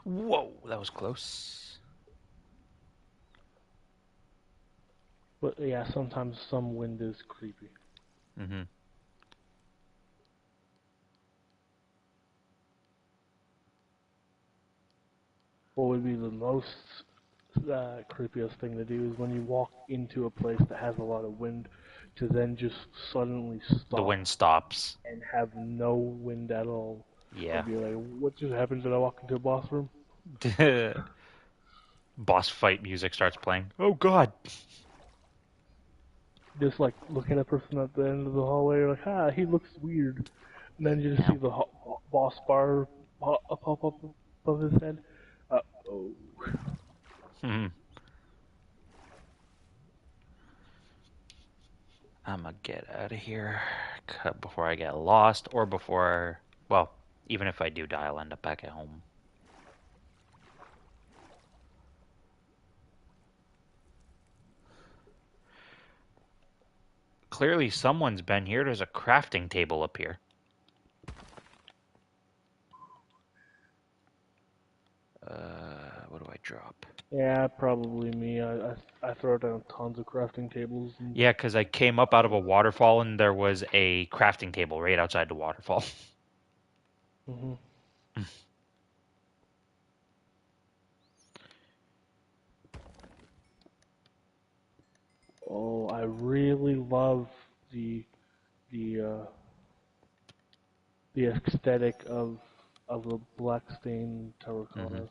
Whoa, that was close. But yeah, sometimes some wind is creepy. Mm-hmm. What would be the most creepiest thing to do is when you walk into a place that has a lot of wind, to then just suddenly The stop wind stops. and have no wind at all. Yeah. I'd be like, what just happened? Did I walk into a boss room? Boss fight music starts playing. Oh god. Just like look at a person at the end of the hallway, you're like, ah, he looks weird. And then you just see the boss bar pop up above his head. Oh. Hmm. I'm gonna get out of here before I get lost, or before, well, even if I do die, I'll end up back at home. Clearly someone's been here. There's a crafting table up here. What do I drop? Yeah, probably me. I throw down tons of crafting tables. And... Yeah, because I came up out of a waterfall and there was a crafting table right outside the waterfall. Mhm. Oh, I really love the the uh, the aesthetic of the black stain terracotta. Mm-hmm.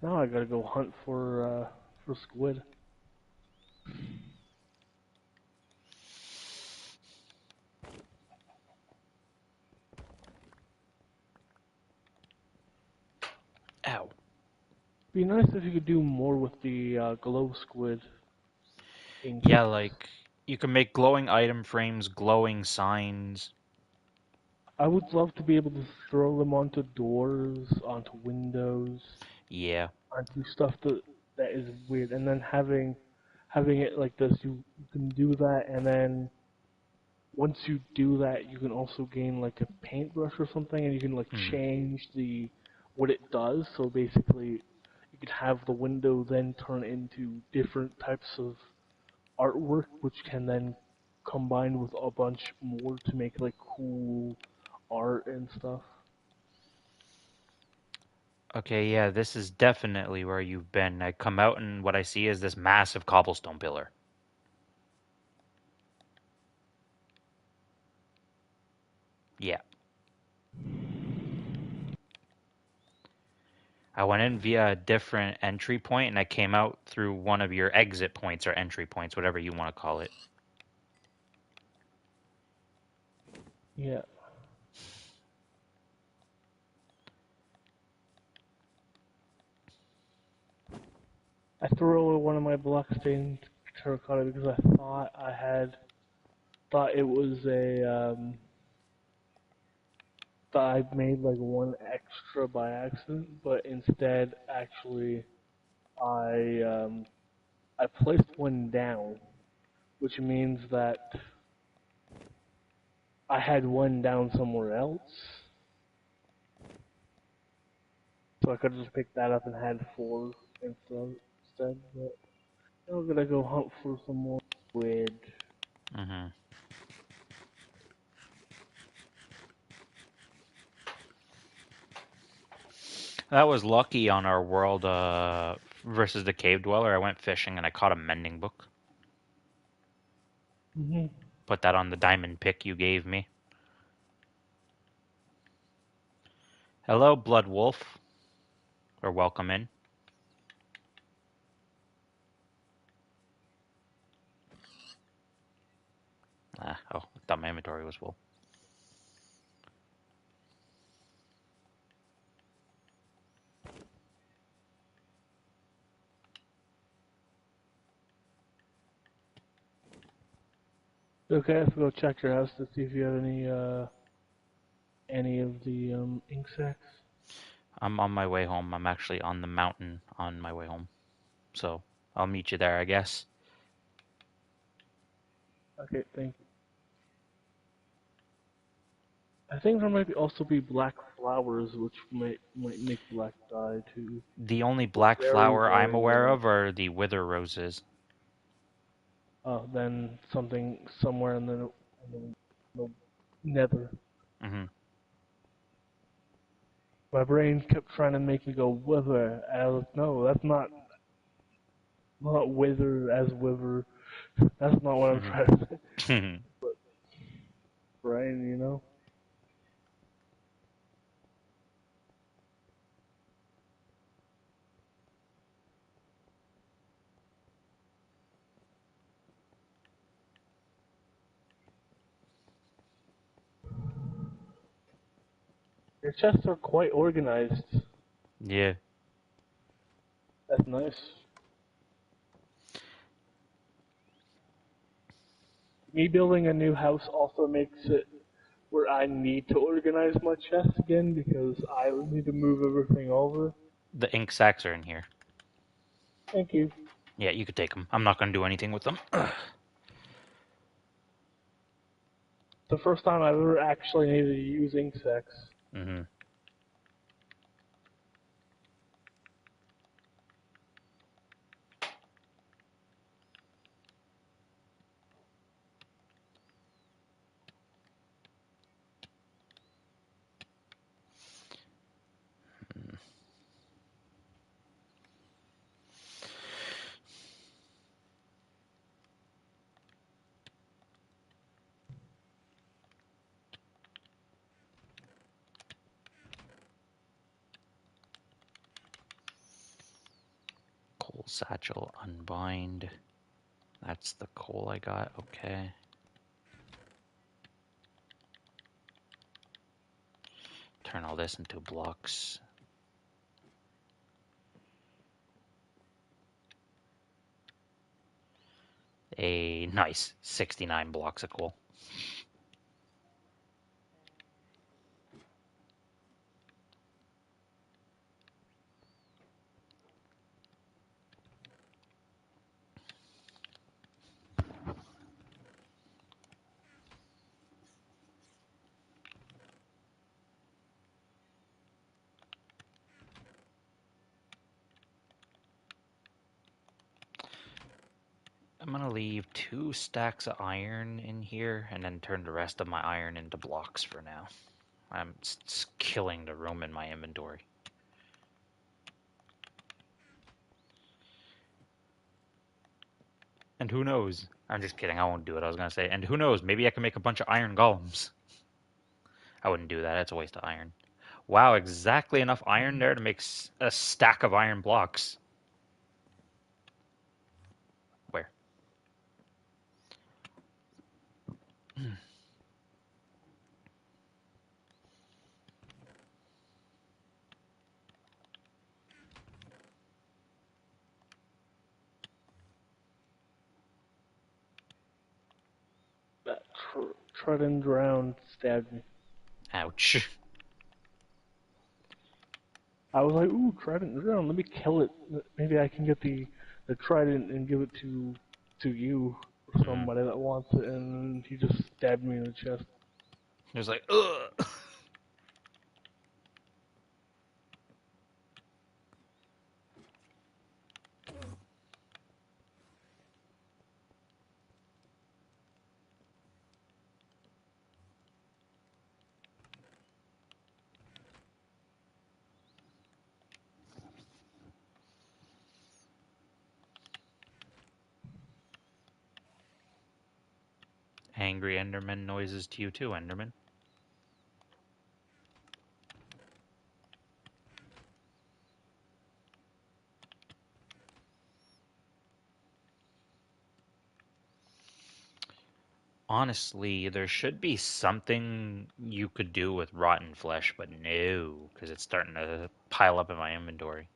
Now I gotta go hunt for squid. Ow. Be nice if you could do more with the glow squid ink. Yeah, like, you can make glowing item frames, glowing signs. I would love to be able to throw them onto doors, onto windows, Yeah. onto stuff that is weird, and then having it like this, you can do that, and then once you do that, you can also gain like a paintbrush or something, and you can like Hmm. change the what it does. So basically, you could have the window then turn into different types of artwork, which can then combine with a bunch more to make like cool art and stuff. Okay, yeah, this is definitely where you've been. I come out and what I see is this massive cobblestone pillar. Yeah. I went in via a different entry point and I came out through one of your exit points or entry points, whatever you want to call it. Yeah. I threw away one of my black stained terracotta because I thought it was thought I made like one extra by accident, but instead actually I I placed one down, which means that I had one down somewhere else, so I could have just picked that up and had four instead. But now I'm gonna go hunt for some more squid. Hmm. That was lucky on our world versus the cave dweller. I went fishing and I caught a mending book. Hmm. Put that on the diamond pick you gave me. Hello, Blood Wolf. Or welcome in. Oh, I thought my inventory was full. Okay, let's go check your house to see if you have any of the insects. I'm on my way home. I'm actually on the mountain on my way home. So I'll meet you there, I guess. Okay, thank you. I think there might also be black flowers, which might make black dye too. The only But black very, flower I'm very aware rare. of are the wither roses. Then something somewhere in the nether. Hmm. My brain kept trying to make me go wither. I was no, that's not wither as wither. That's not what I'm trying to say. Hmm. Brain, you know. Your chests are quite organized. Yeah. That's nice. Me building a new house also makes it where I need to organize my chest again because I need to move everything over. The ink sacs are in here. Thank you. Yeah, you could take them. I'm not going to do anything with them. The first time I've ever actually needed to use ink sacs. Hmm. Coal satchel unbind. That's the coal I got. Okay. Turn all this into blocks. A nice 69 blocks of coal. I'm gonna leave 2 stacks of iron in here and then turn the rest of my iron into blocks for now. It's killing the room in my inventory. And who knows? I'm just kidding. I won't do it. I was gonna say, and who knows? Maybe I can make a bunch of iron golems. I wouldn't do that. That's a waste of iron. Wow, exactly enough iron there to make a stack of iron blocks. Where? That trodden drowned stabbed me. Ouch. I was like, ooh, trident drowned. Let me kill it. Maybe I can get the trident and give it to you or somebody that wants it. And he just stabbed me in the chest. It was like, ugh. Angry Enderman noises to you too, Enderman. Honestly, there should be something you could do with rotten flesh, but no, because it's starting to pile up in my inventory.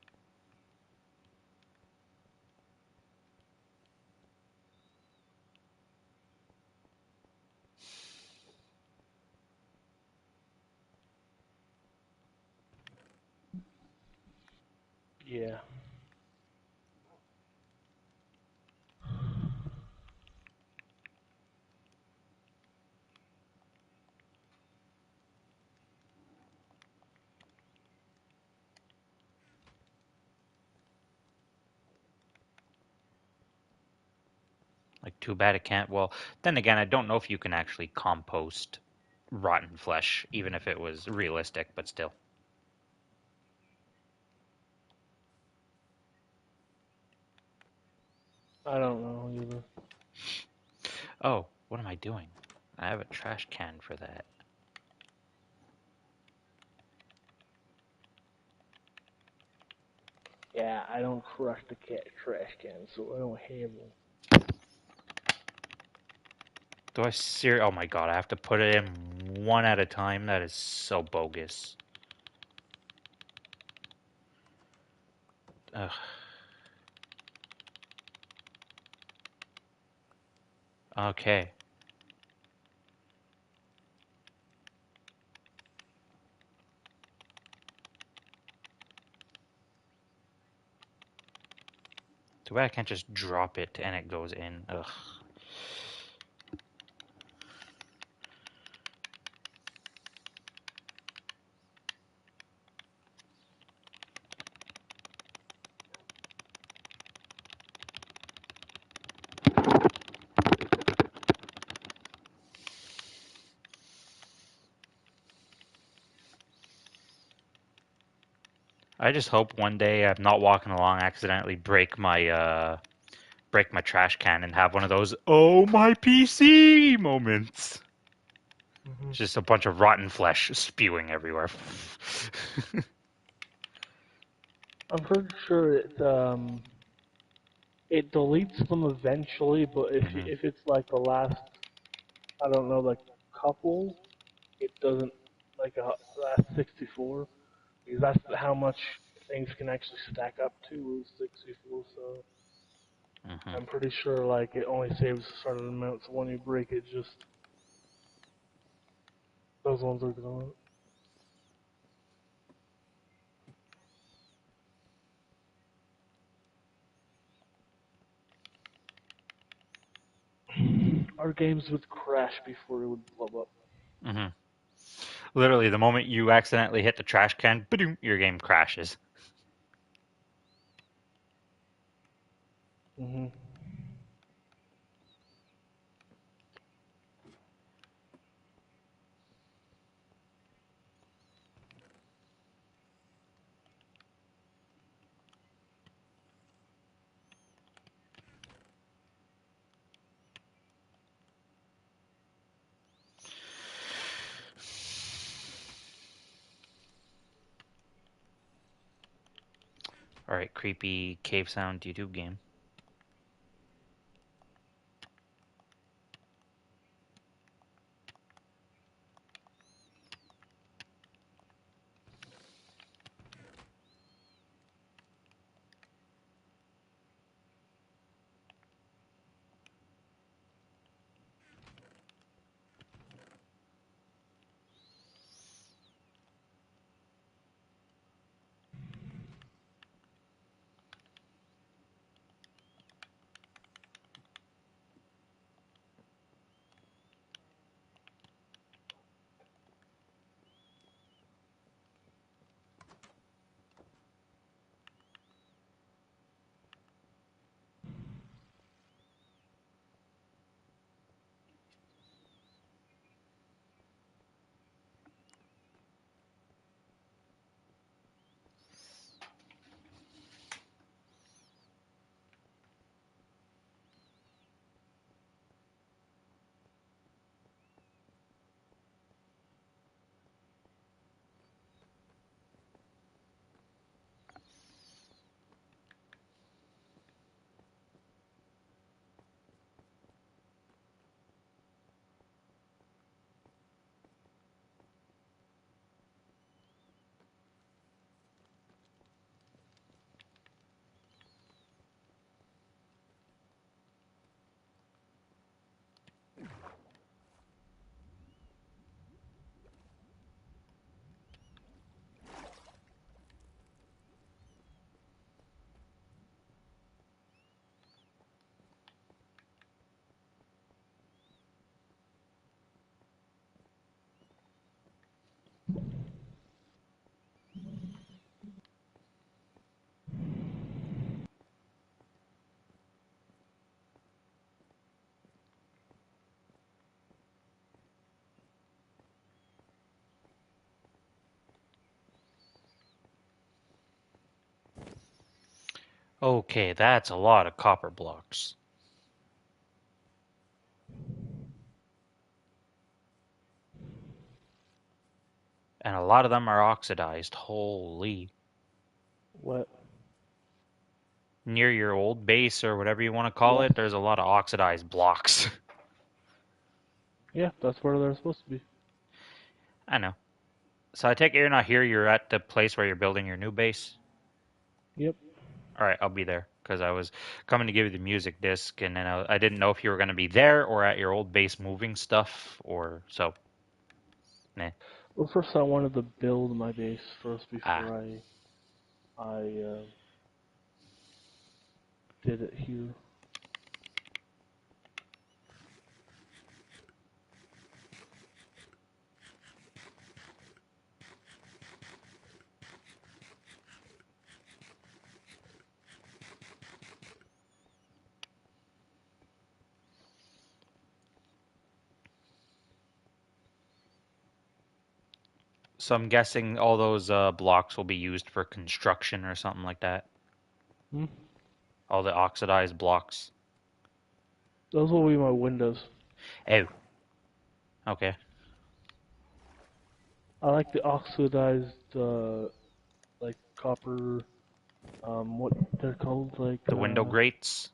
too bad it can't. Well, then again, I don't know if you can actually compost rotten flesh, even if it was realistic, but still. I don't know either. Oh, what am I doing? I have a trash can for that. Yeah, I don't crush the trash cans, so I don't have them. Do I oh my god, I have to put it in one at a time? That is so bogus. Ugh. Okay. Too bad I can't just drop it and it goes in. Ugh. I just hope one day I'm not walking along, accidentally break my trash can and have one of those "oh my PC" moments. Mm-hmm. It's just a bunch of rotten flesh spewing everywhere. I'm pretty sure it deletes them eventually, but Mhm. if it's like the last, I don't know, like couple, it doesn't like last 64 because that's how much things can actually stack up to is 64. So Mhm. I'm pretty sure like it only saves a certain amount. So when you break it, just those ones are gone. Our games would crash before it would blow up. Mhm. Literally, the moment you accidentally hit the trash can, ba-doom, your game crashes. Hmm. All right, creepy cave sound YouTube game. Okay, that's a lot of copper blocks. And a lot of them are oxidized. Holy. What? Near your old base or whatever you want to call Yes. it, there's a lot of oxidized blocks. Yeah, that's where they're supposed to be. I know. So I take it you're not here, you're at the place where you're building your new base? Yep. Alright, I'll be there. Because I was coming to give you the music disc, and then I didn't know if you were going to be there or at your old base moving stuff, or so. Nah. Well, first I wanted to build my base first Ah. before I did it here. So I'm guessing all those blocks will be used for construction or something like that. Hmm? All the oxidized blocks. Those will be my windows. Oh, okay. I like the oxidized, like copper, what they're called, like The window grates.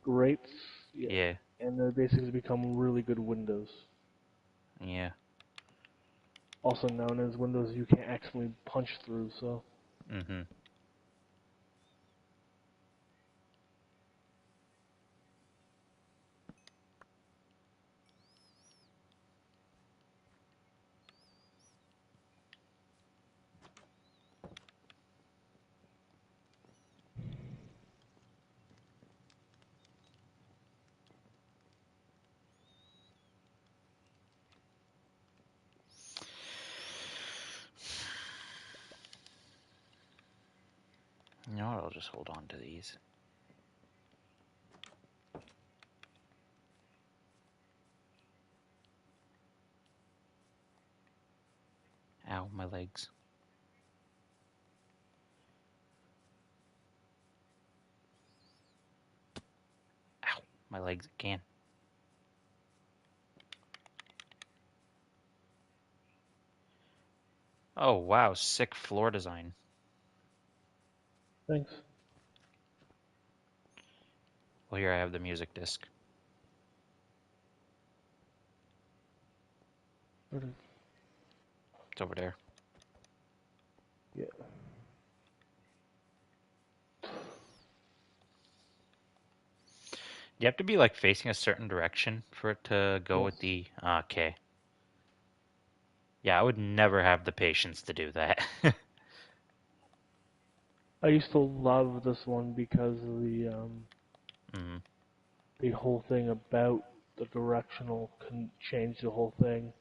grates. Yeah, Yeah, and they basically become really good windows. yeah. Also known as windows you can't actually punch through. So Mm-hmm. You know what? I'll just hold on to these. Ow, my legs. Ow, my legs again. Oh, wow, sick floor design. thanks. Well, here I have the music disc. It's over there. Yeah. You have to be like facing a certain direction for it to go Yes. with the. Okay. Yeah, I would never have the patience to do that. I used to love this one because of Mm, the whole thing about the directional can change the whole thing.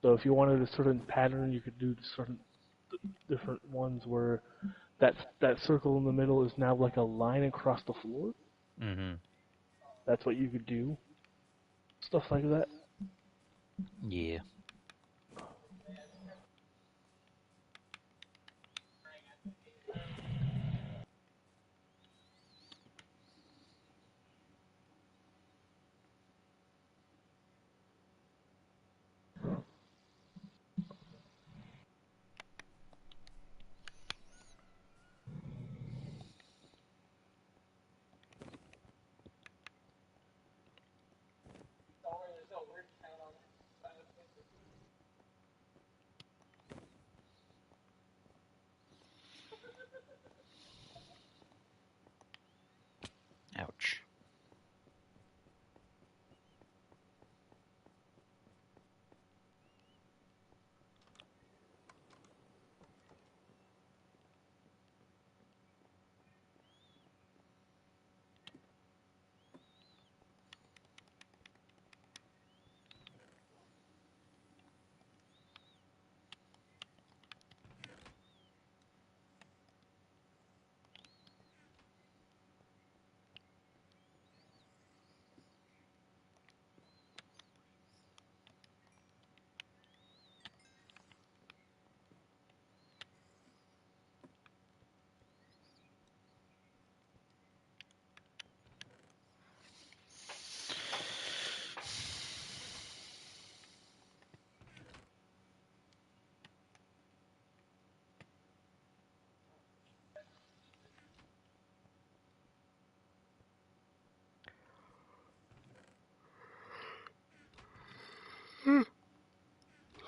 So if you wanted a certain pattern, you could do certain different ones where that circle in the middle is now like a line across the floor. mm-hmm. That's what you could do. Stuff like that. Yeah.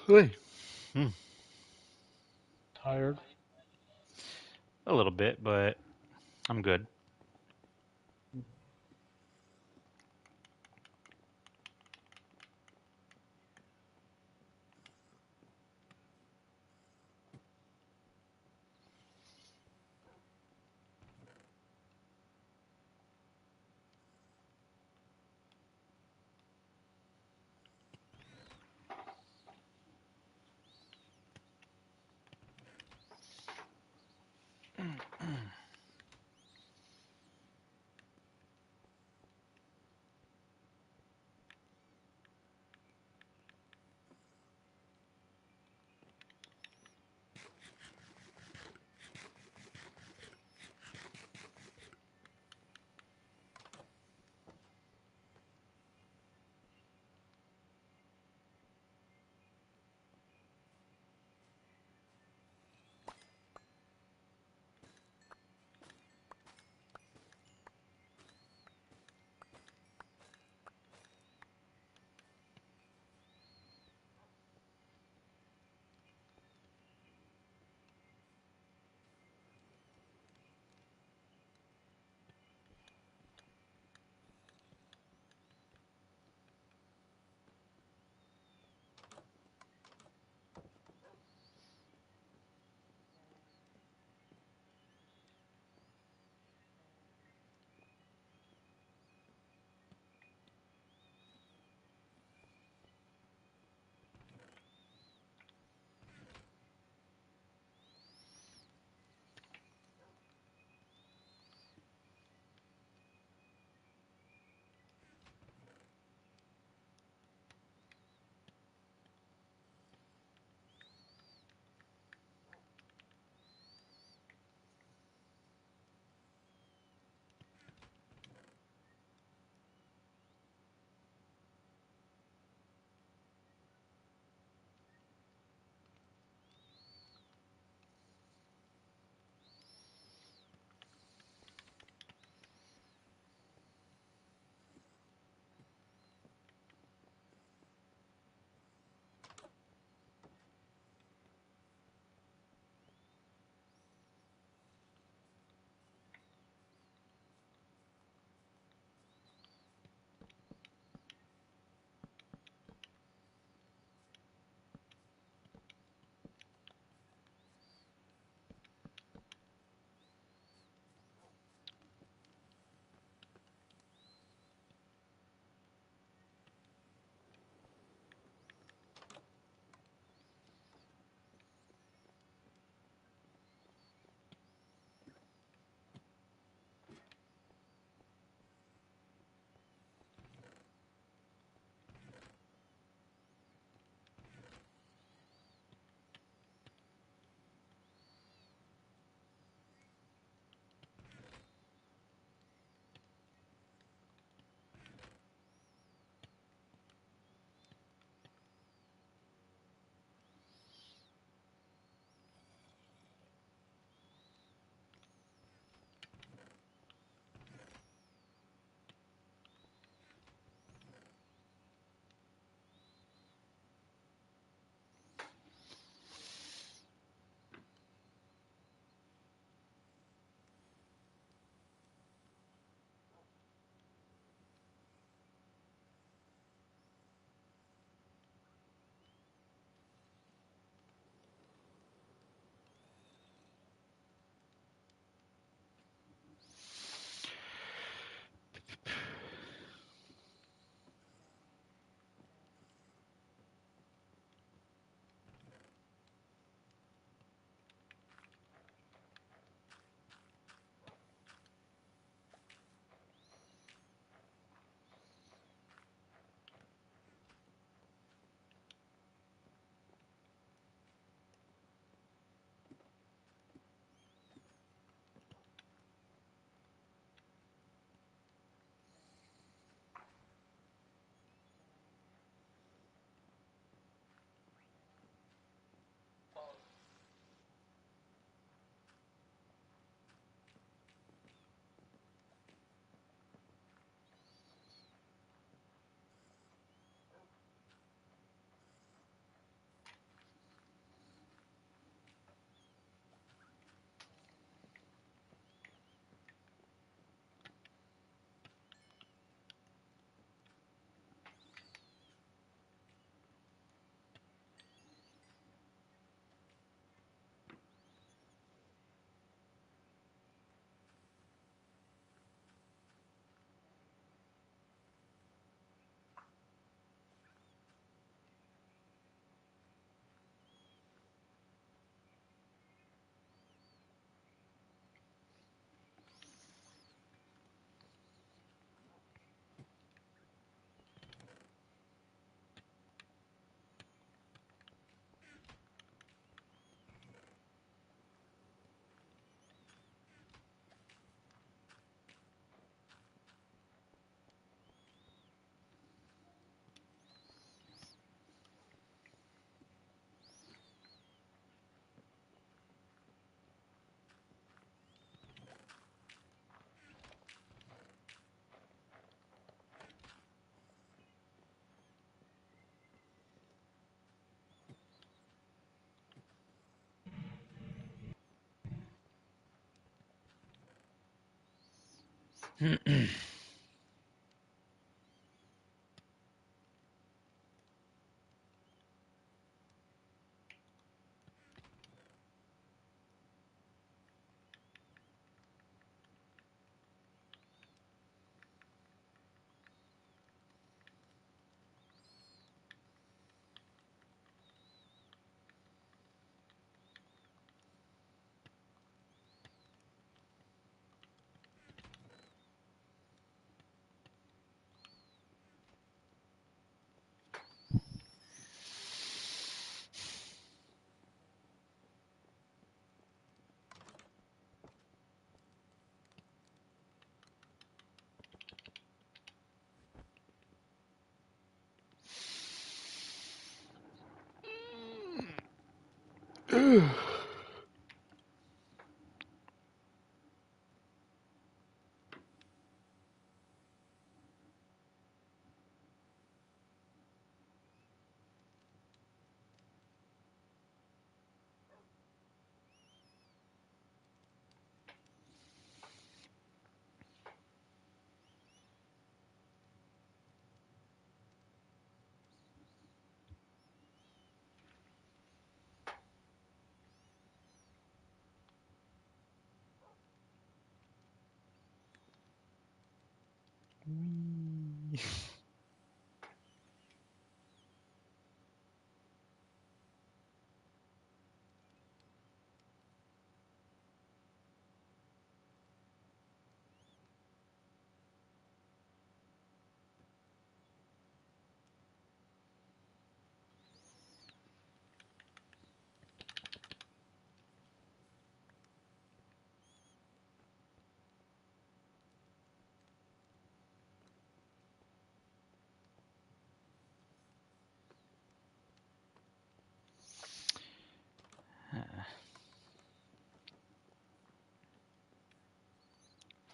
Hey. Tired? A little bit, but I'm good.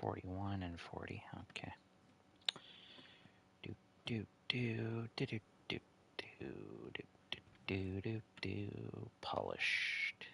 41 and 40. Okay. Do do do do do do do do do do do. Polished.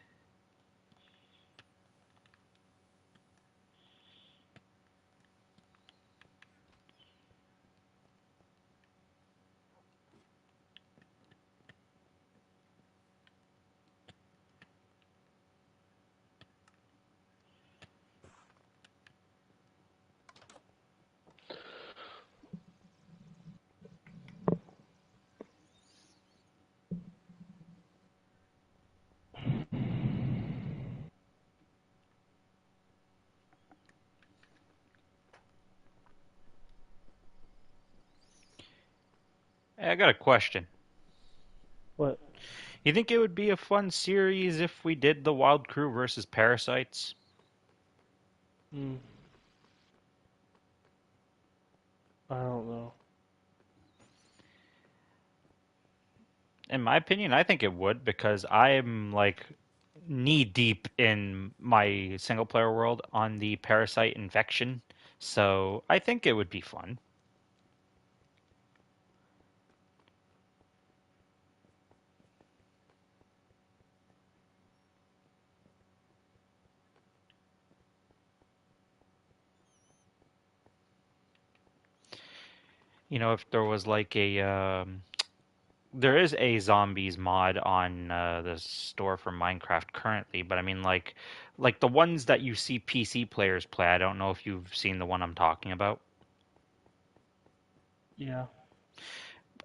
Hey, I got a question. What? You think it would be a fun series if we did the Wild Crew versus Parasites? Hmm. I don't know. In my opinion, I think it would because I'm like knee deep in my single player world on the Parasite Infection. So I think it would be fun. You know, if there was like there is a zombies mod on the store for Minecraft currently, but I mean like the ones that you see PC players play. I don't know if you've seen the one I'm talking about. Yeah.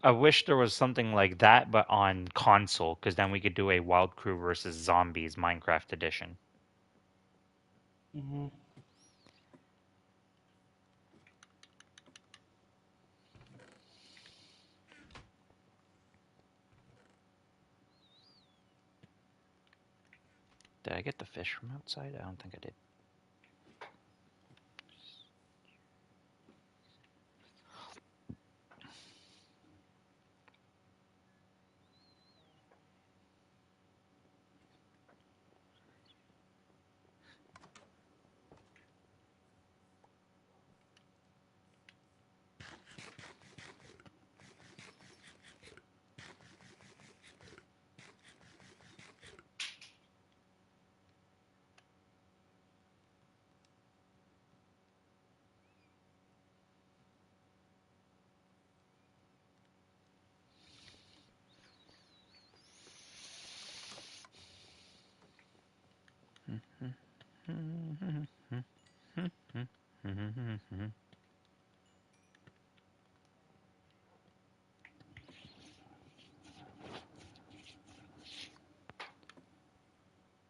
I wish there was something like that, but on console, because then we could do a Wild Crew versus Zombies Minecraft edition. Mhm. Did I get the fish from outside? I don't think I did.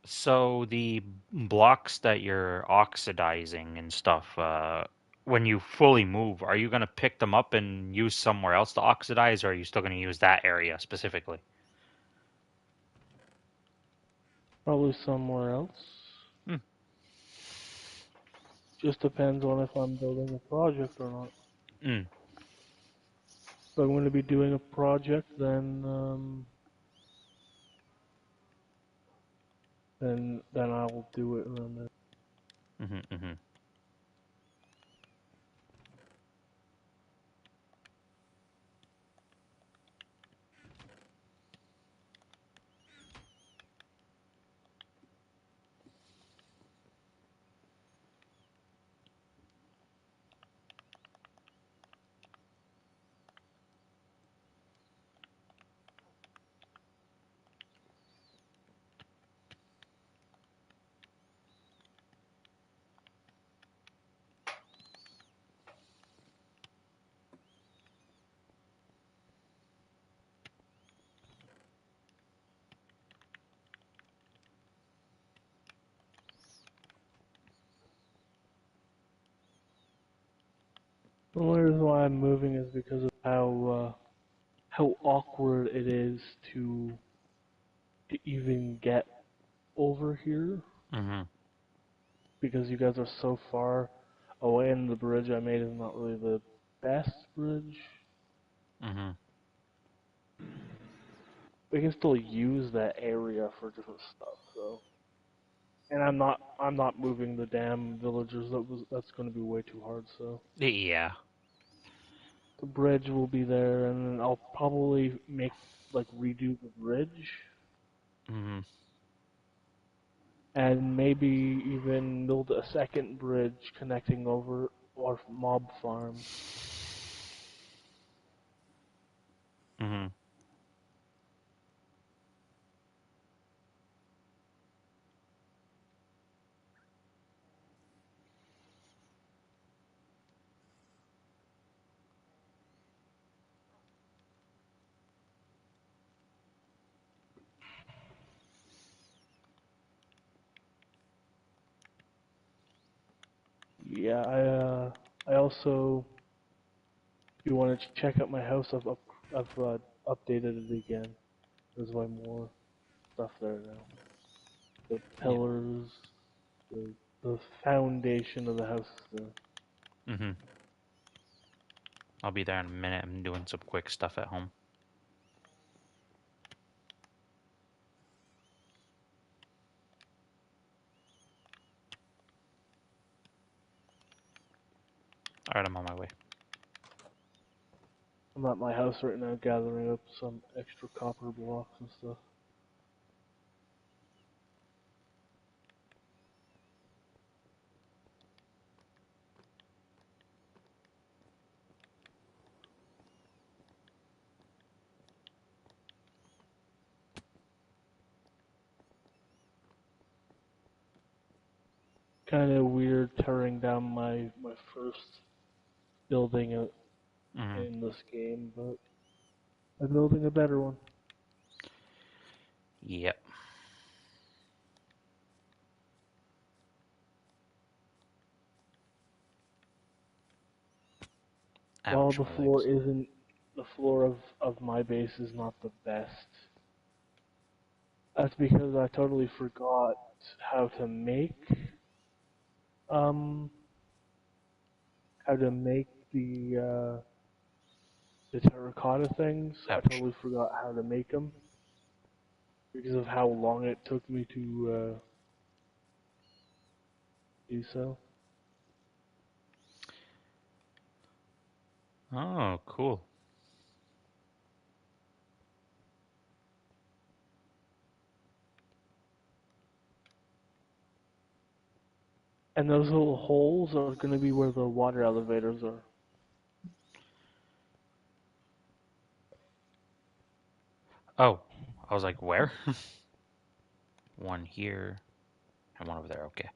So the blocks that you're oxidizing and stuff, when you fully move, are you going to pick them up and use somewhere else to oxidize, or are you still going to use that area specifically? Probably somewhere else. Hmm. Just depends on if I'm building a project or not. Mm. If I'm going to be doing a project, then I will do it around there. Hmm. Hmm. The only reason why I'm moving is because of how awkward it is to even get over here Hmm. because you guys are so far away, and the bridge I made is not really the best bridge. Hmm. We can still use that area for different stuff, so. And I'm not moving the damn villagers. That's going to be way too hard. So Yeah. the bridge will be there, and then I'll probably redo the bridge, Hmm. and maybe even build a second bridge connecting over our mob farms. Hmm. Yeah, I also, if you want to check out my house, I've updated it again. There's way more stuff there now. The Yeah. pillars, the the foundation of the house is there. Hmm. I'll be there in a minute. I'm doing some quick stuff at home. All right, I'm on my way. I'm at my house right now gathering up some extra copper blocks and stuff. Kind of weird tearing down my first building Hmm. in this game, but I'm building a better one. Yep. While Ouch, the my floor legs. isn't the floor of my base is not the best. That's because I totally forgot how to make um how to make the terracotta things. I Ouch. totally forgot how to make them because of how long it took me to do so. Oh, cool. And those little holes are going to be where the water elevators are. Oh, I was like, where? One here. And one over there, okay.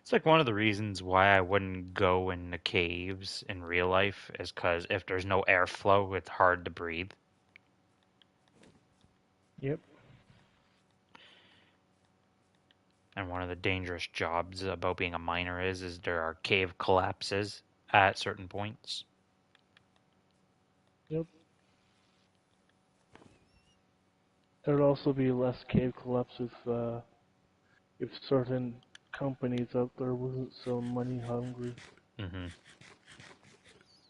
It's like one of the reasons why I wouldn't go in the caves in real life is because if there's no airflow, it's hard to breathe. Yep. And one of the dangerous jobs about being a miner is there are cave collapses at certain points. Yep. There'd also be less cave collapse if certain companies out there wasn't so money hungry Hmm.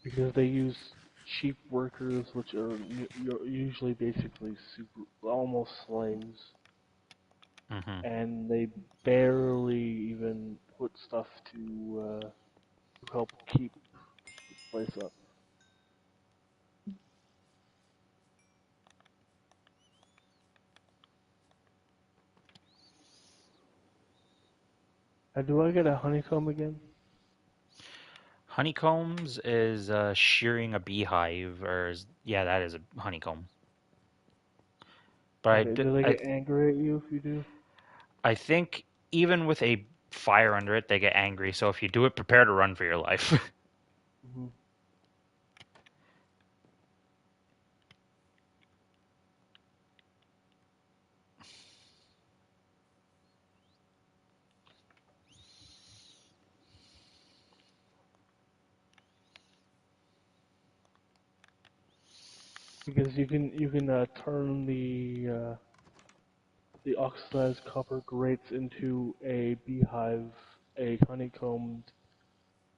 because they use cheap workers, which are usually basically super almost slaves, Hmm. and they barely even put stuff to help keep the place up. Do I get a honeycomb again? Honeycombs is shearing a beehive, yeah, that is a honeycomb. But Okay, do they get angry at you if you do? I think even with a fire under it, they get angry. So if you do it, prepare to run for your life. Hmm. Because you can turn the oxidized copper grates into a beehive, a honeycombed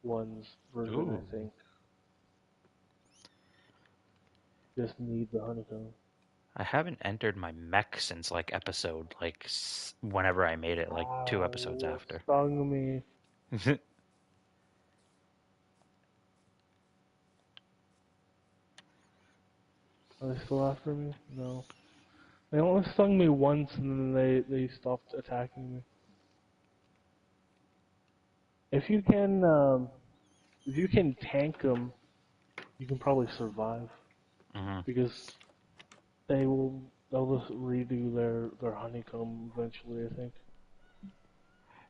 one's version, Ooh. I think. Just need the honeycomb. I haven't entered my mech since like episode, like whenever I made it, like 2 episodes Ow, after. stung me. Are they still after me? No. They only stung me once and then they stopped attacking me. If you can, if you can tank them, you can probably survive. Hmm. Because they'll just redo their honeycomb eventually, I think.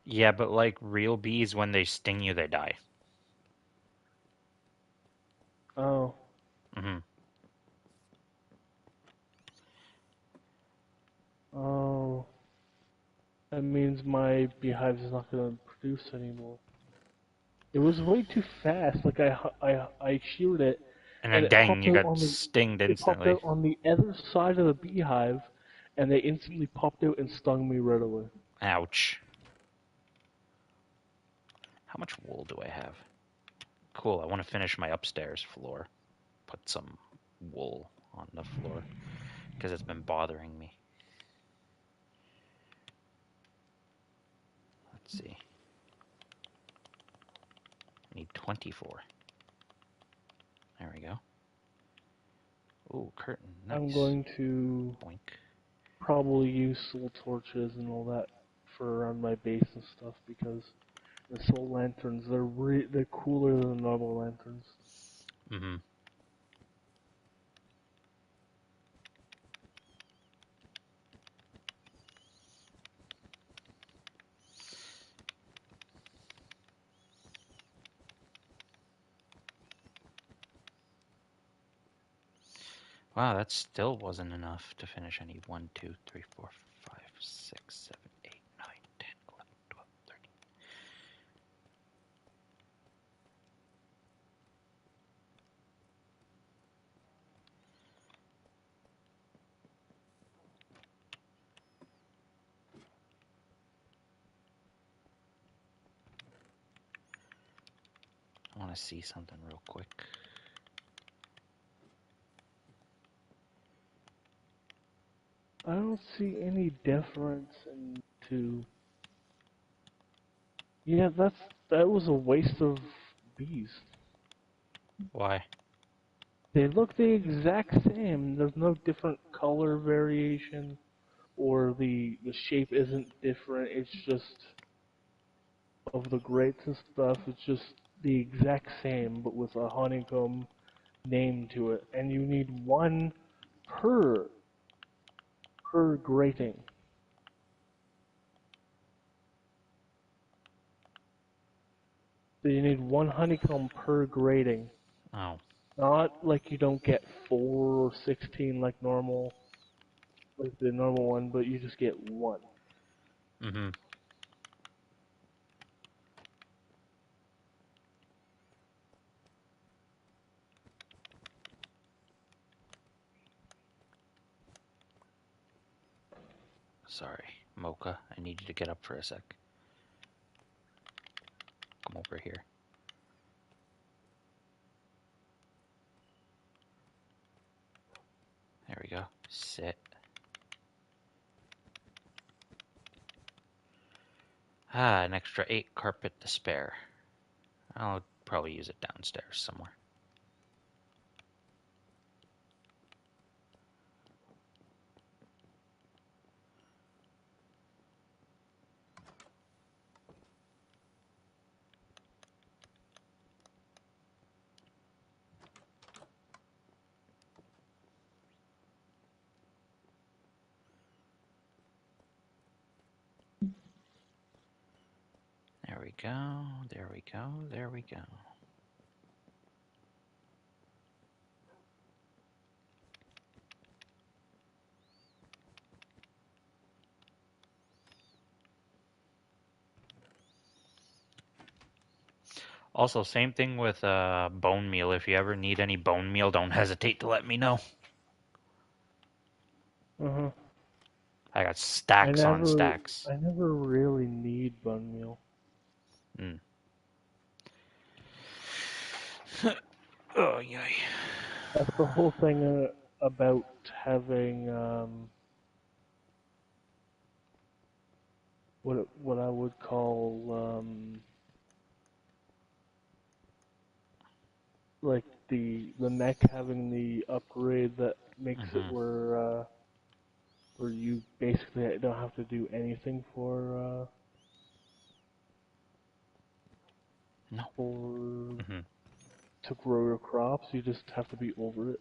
Yeah, but like real bees, when they sting you, they die. Oh. Hmm. Oh. That means my beehive is not gonna produce anymore. It was way too fast. Like I sheared it, And and then it dang, popped you out got stinged it popped instantly. out on the other side of the beehive, and they instantly popped out and stung me right away. Ouch. How much wool do I have? Cool, I want to finish my upstairs floor. Put some wool on the floor because it's been bothering me. Let's see. I need 24. There we go. Ooh, curtain. I'm Nice. going to Boink. probably use soul torches and all that for around my base and stuff because the soul lanterns they're cooler than normal lanterns. Mm-hmm. Wow, that still wasn't enough to finish. I need 1, 2, 3, 4, 5, 6, 7, 8, 9, 10, 11, 12, 13. I want to see something real quick. I don't see any difference into. Yeah, that was a waste of bees. Why? They look the exact same. There's no different color variation, or the shape isn't different. It's just of the grates and stuff. It's just the exact same, but with a honeycomb name to it. And you need one per grating. So you need one honeycomb per grating. Oh. Not like you don't get 4 or 16 like the normal one, but you just get one. Mm-hmm. Sorry, Mocha. I need you to get up for a sec. Come over here. There we go. Sit. An extra 8 carpet to spare. I'll probably use it downstairs somewhere. There we go. There we go. There we go. Also, same thing with bone meal. If you ever need any bone meal, don't hesitate to let me know. Uh-huh. I got stacks on stacks. I never really need bone meal. Mm. Oh, yay. That's the whole thing about having what I would call like the mech having the upgrade that makes it Mm-hmm. where you basically don't have to do anything No. for Mm-hmm. to grow your crops. You just have to be over it.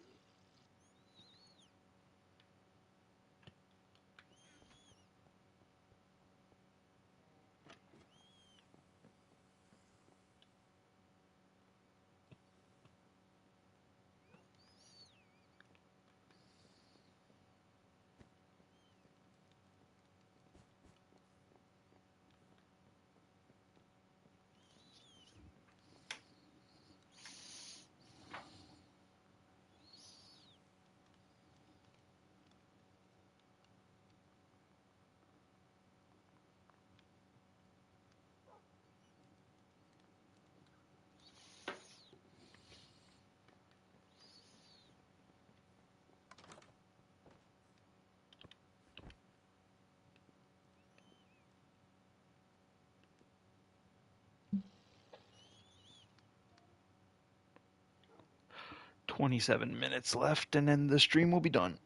"27 minutes left, and then the stream will be done."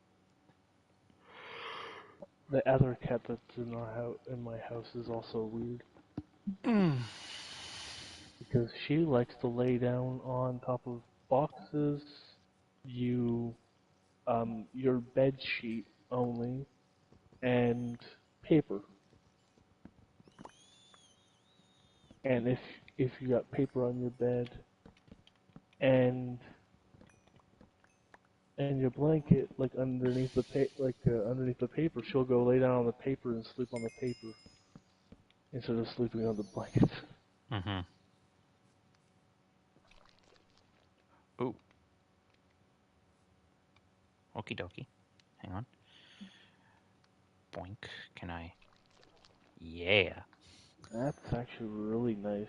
The other cat that's in my house is also weird Mm. because she likes to lay down on top of boxes. You your bed sheet only and paper. And if you got paper on your bed and And your blanket, like underneath underneath the paper, she'll go lay down on the paper and sleep on the paper instead of sleeping on the blanket. Mm-hmm. Ooh. Okie dokie. Hang on. Boink. Can I? Yeah. That's actually really nice.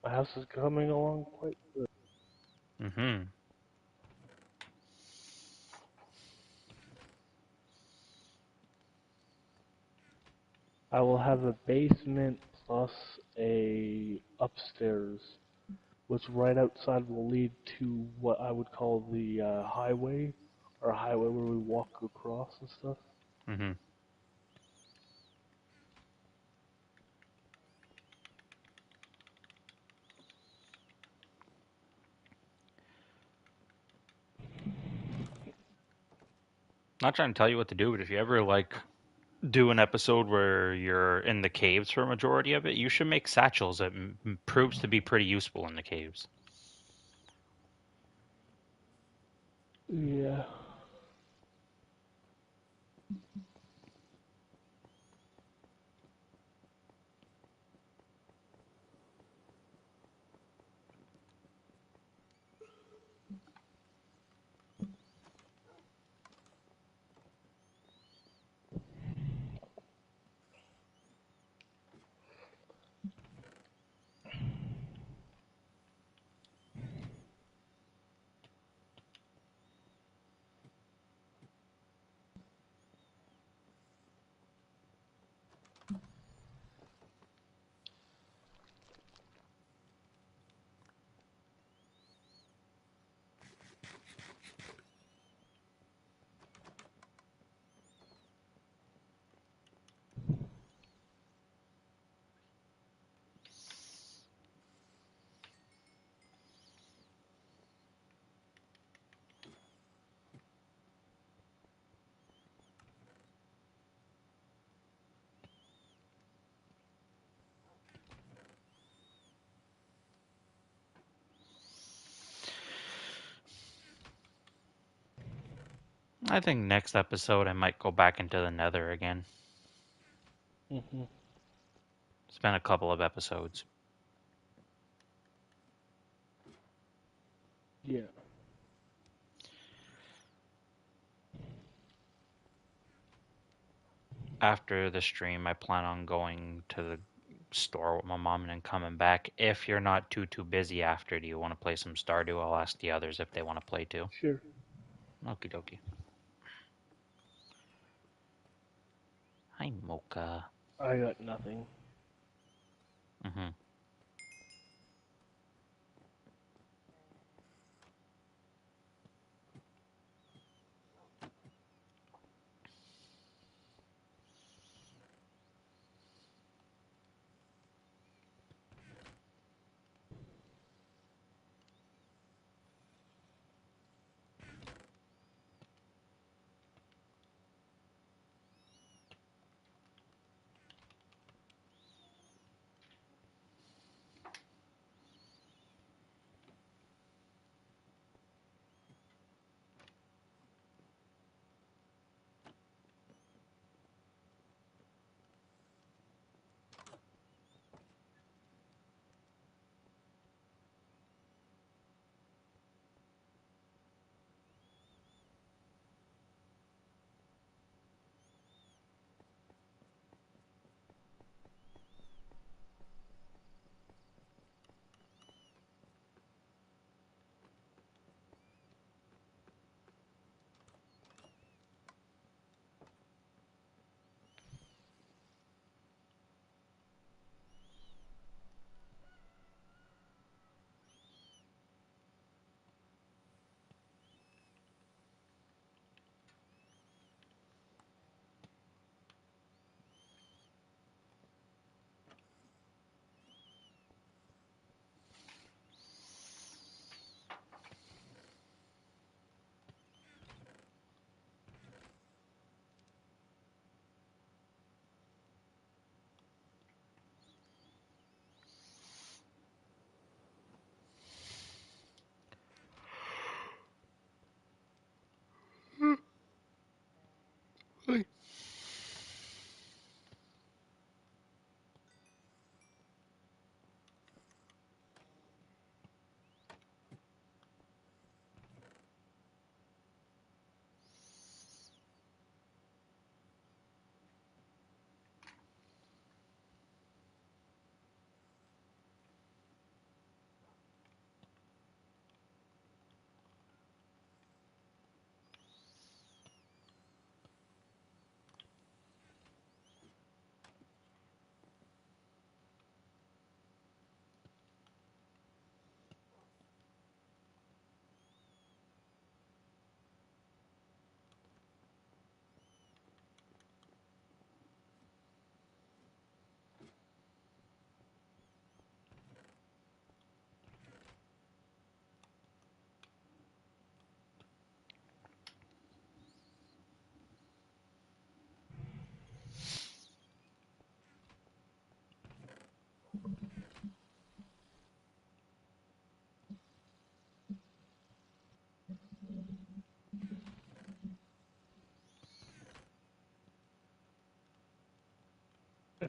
My house is coming along quite good. Mm-hmm. I will have a basement plus a upstairs, which right outside will lead to what I would call the highway, or a highway where we walk across and stuff. Mm-hmm. Not trying to tell you what to do, but if you ever like do an episode where you're in the caves for a majority of it, you should make satchels. It proves to be pretty useful in the caves. Yeah. I think next episode I might go back into the Nether again. Hmm. It's been a couple of episodes. Yeah. After the stream, I plan on going to the store with my mom and then coming back. If you're not too busy after, do you want to play some Stardew? I'll ask the others if they want to play too. Sure. Okie dokie. Hi, Mocha. I got nothing. Mm-hmm.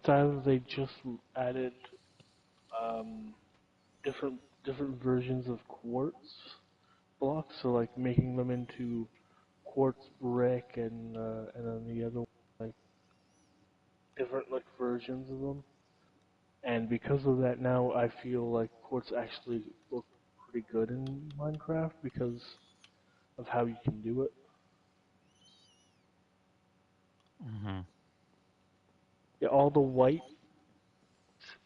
It's either they just added um, different versions of quartz blocks, so like making them into quartz brick, and then the other one, like different like versions of them. And because of that, now I feel like quartz actually look pretty good in Minecraft because of how you can do it. Hmm. Yeah, all the white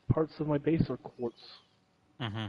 parts of my base are quartz. Hmm.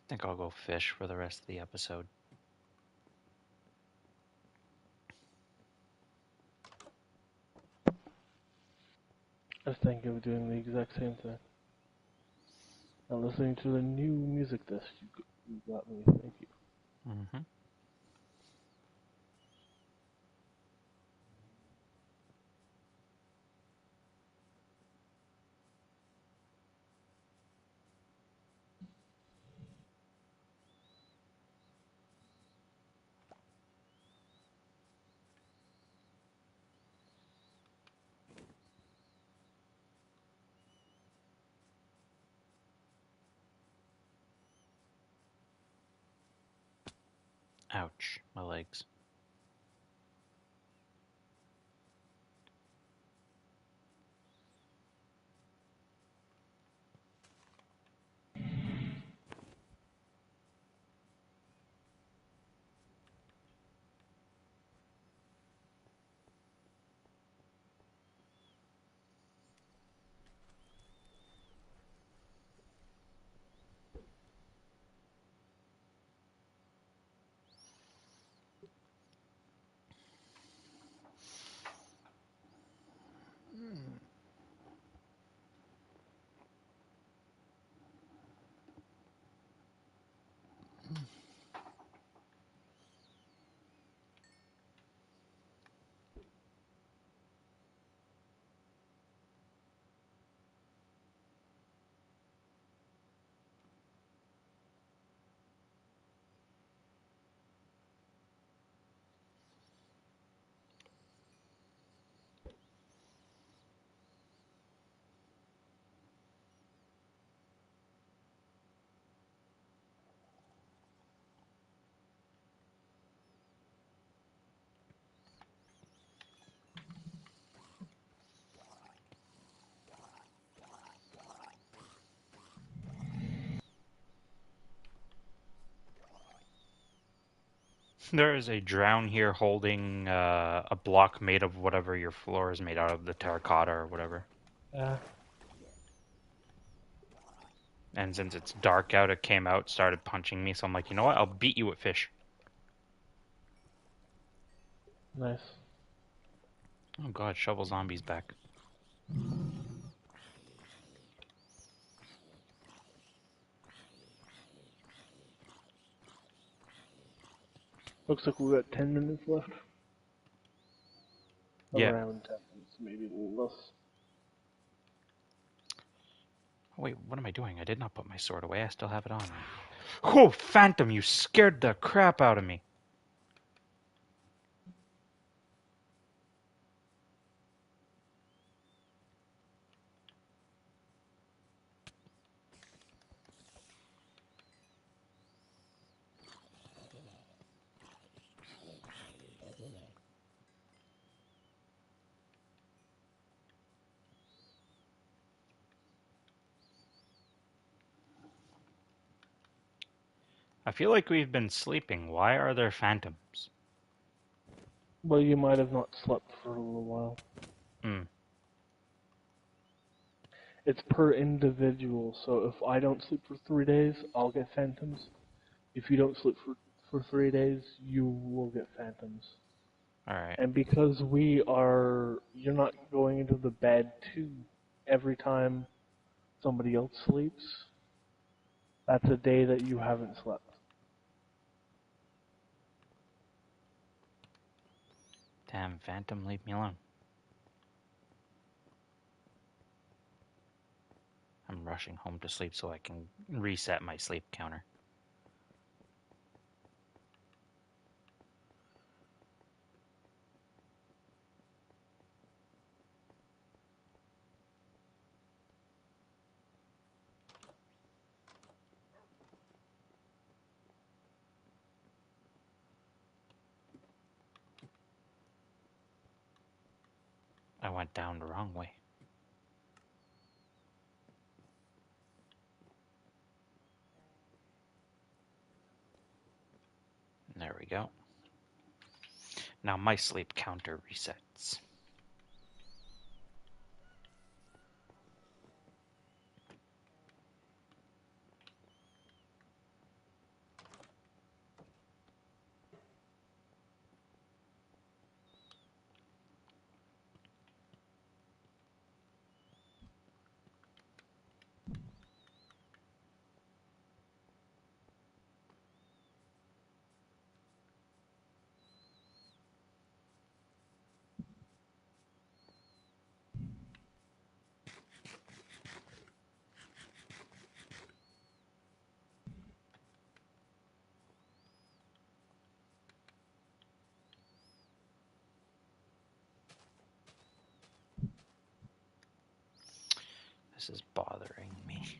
think I'll go fish for the rest of the episode. I was thinking of doing the exact same thing. I'm listening to the new music disc you got me. Thank you. Mm-hmm. Ouch, my legs. There is a drown here holding a block made of whatever your floor is made out of, the terracotta or whatever. And since it's dark out, it came out, started punching me. So I'm like, you know what? I'll beat you with fish. Nice. Oh god, Shovel Zombie's back. Looks like we got 10 minutes left. Yeah. Around 10 minutes, maybe a little less. Oh, wait, what am I doing? I did not put my sword away. I still have it on. Oh, Phantom, you scared the crap out of me. I feel like we've been sleeping. Why are there phantoms? Well, you might have not slept for a little while. Hmm. It's per individual, so if I don't sleep for 3 days, I'll get phantoms. If you don't sleep for 3 days, you will get phantoms. Alright. And because you're not going into the bed too every time somebody else sleeps, that's a day that you haven't slept. Damn, Phantom, leave me alone. I'm rushing home to sleep so I can reset my sleep counter. I went down the wrong way. There we go. Now my sleep counter resets. This is bothering me.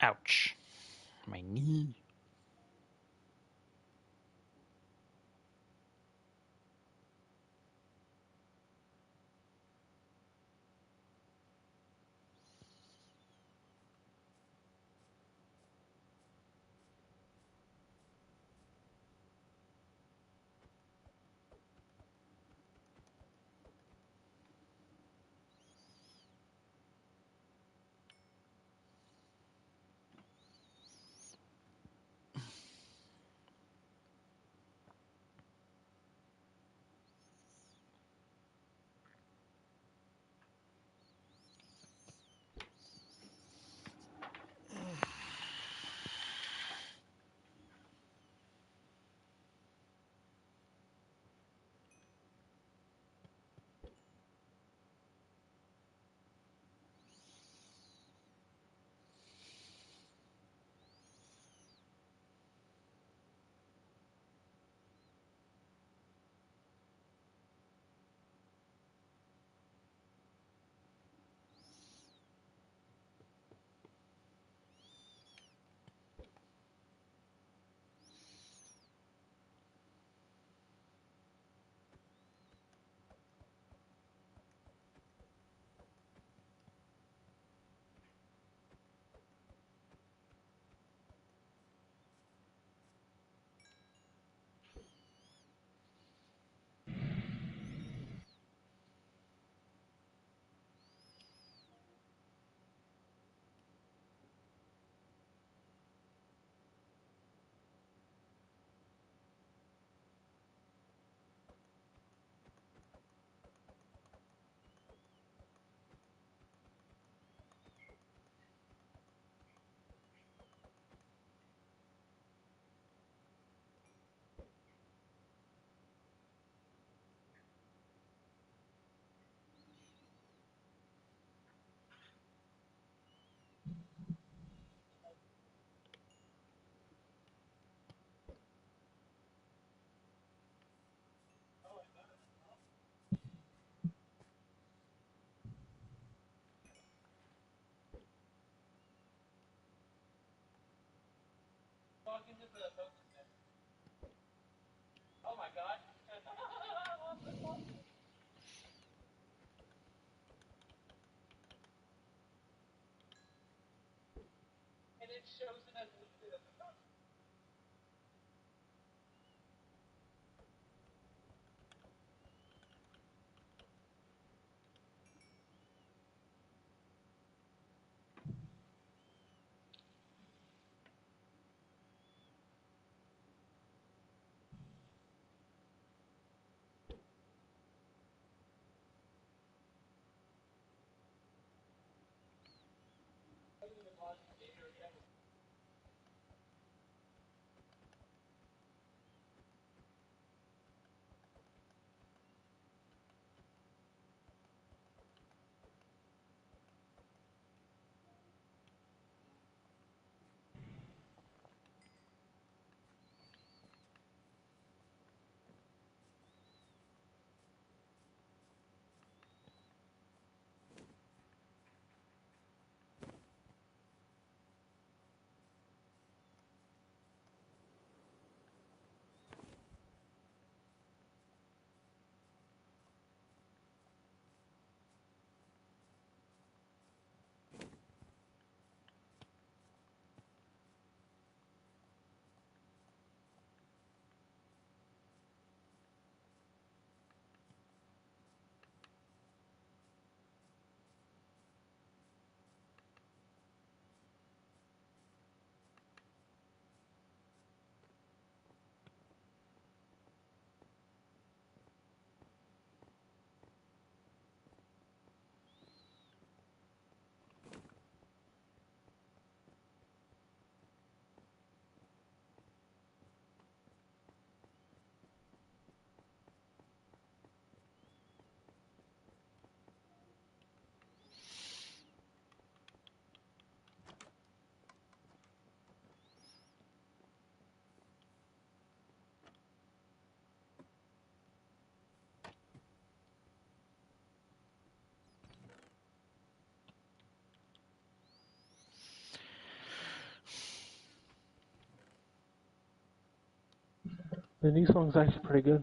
Ouch. My knee. The new song's actually pretty good.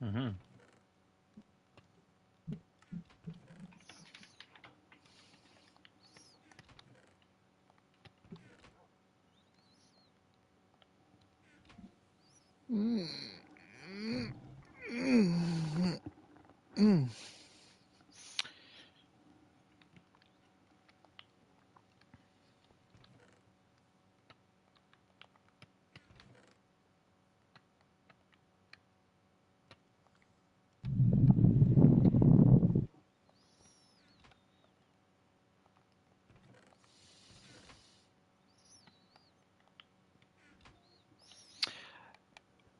Mm-hmm.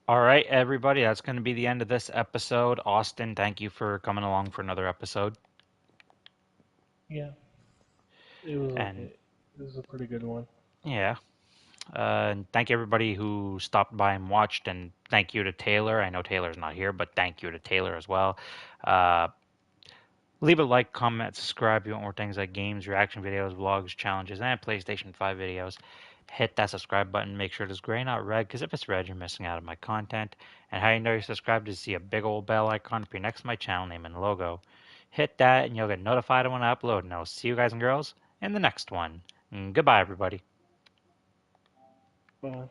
All right, everybody, that's going to be the end of this episode. Austin, thank you for coming along for another episode. Yeah. It was And okay. It was a pretty good one. yeah, and thank you everybody who stopped by and watched. And thank you to Taylor. I know Taylor's not here, but thank you to Taylor as well. Uh, Leave a like, comment, subscribe if you want more things like games, reaction videos, vlogs, challenges, and PlayStation 5 videos. Hit that subscribe button. Make sure it's gray, not red, because if it's red, you're missing out on my content. And how you know you're subscribed is to see a big old bell icon appear next to my channel name and logo. Hit that, and you'll get notified when I upload. And I'll see you guys and girls in the next one. And goodbye, everybody. Bye.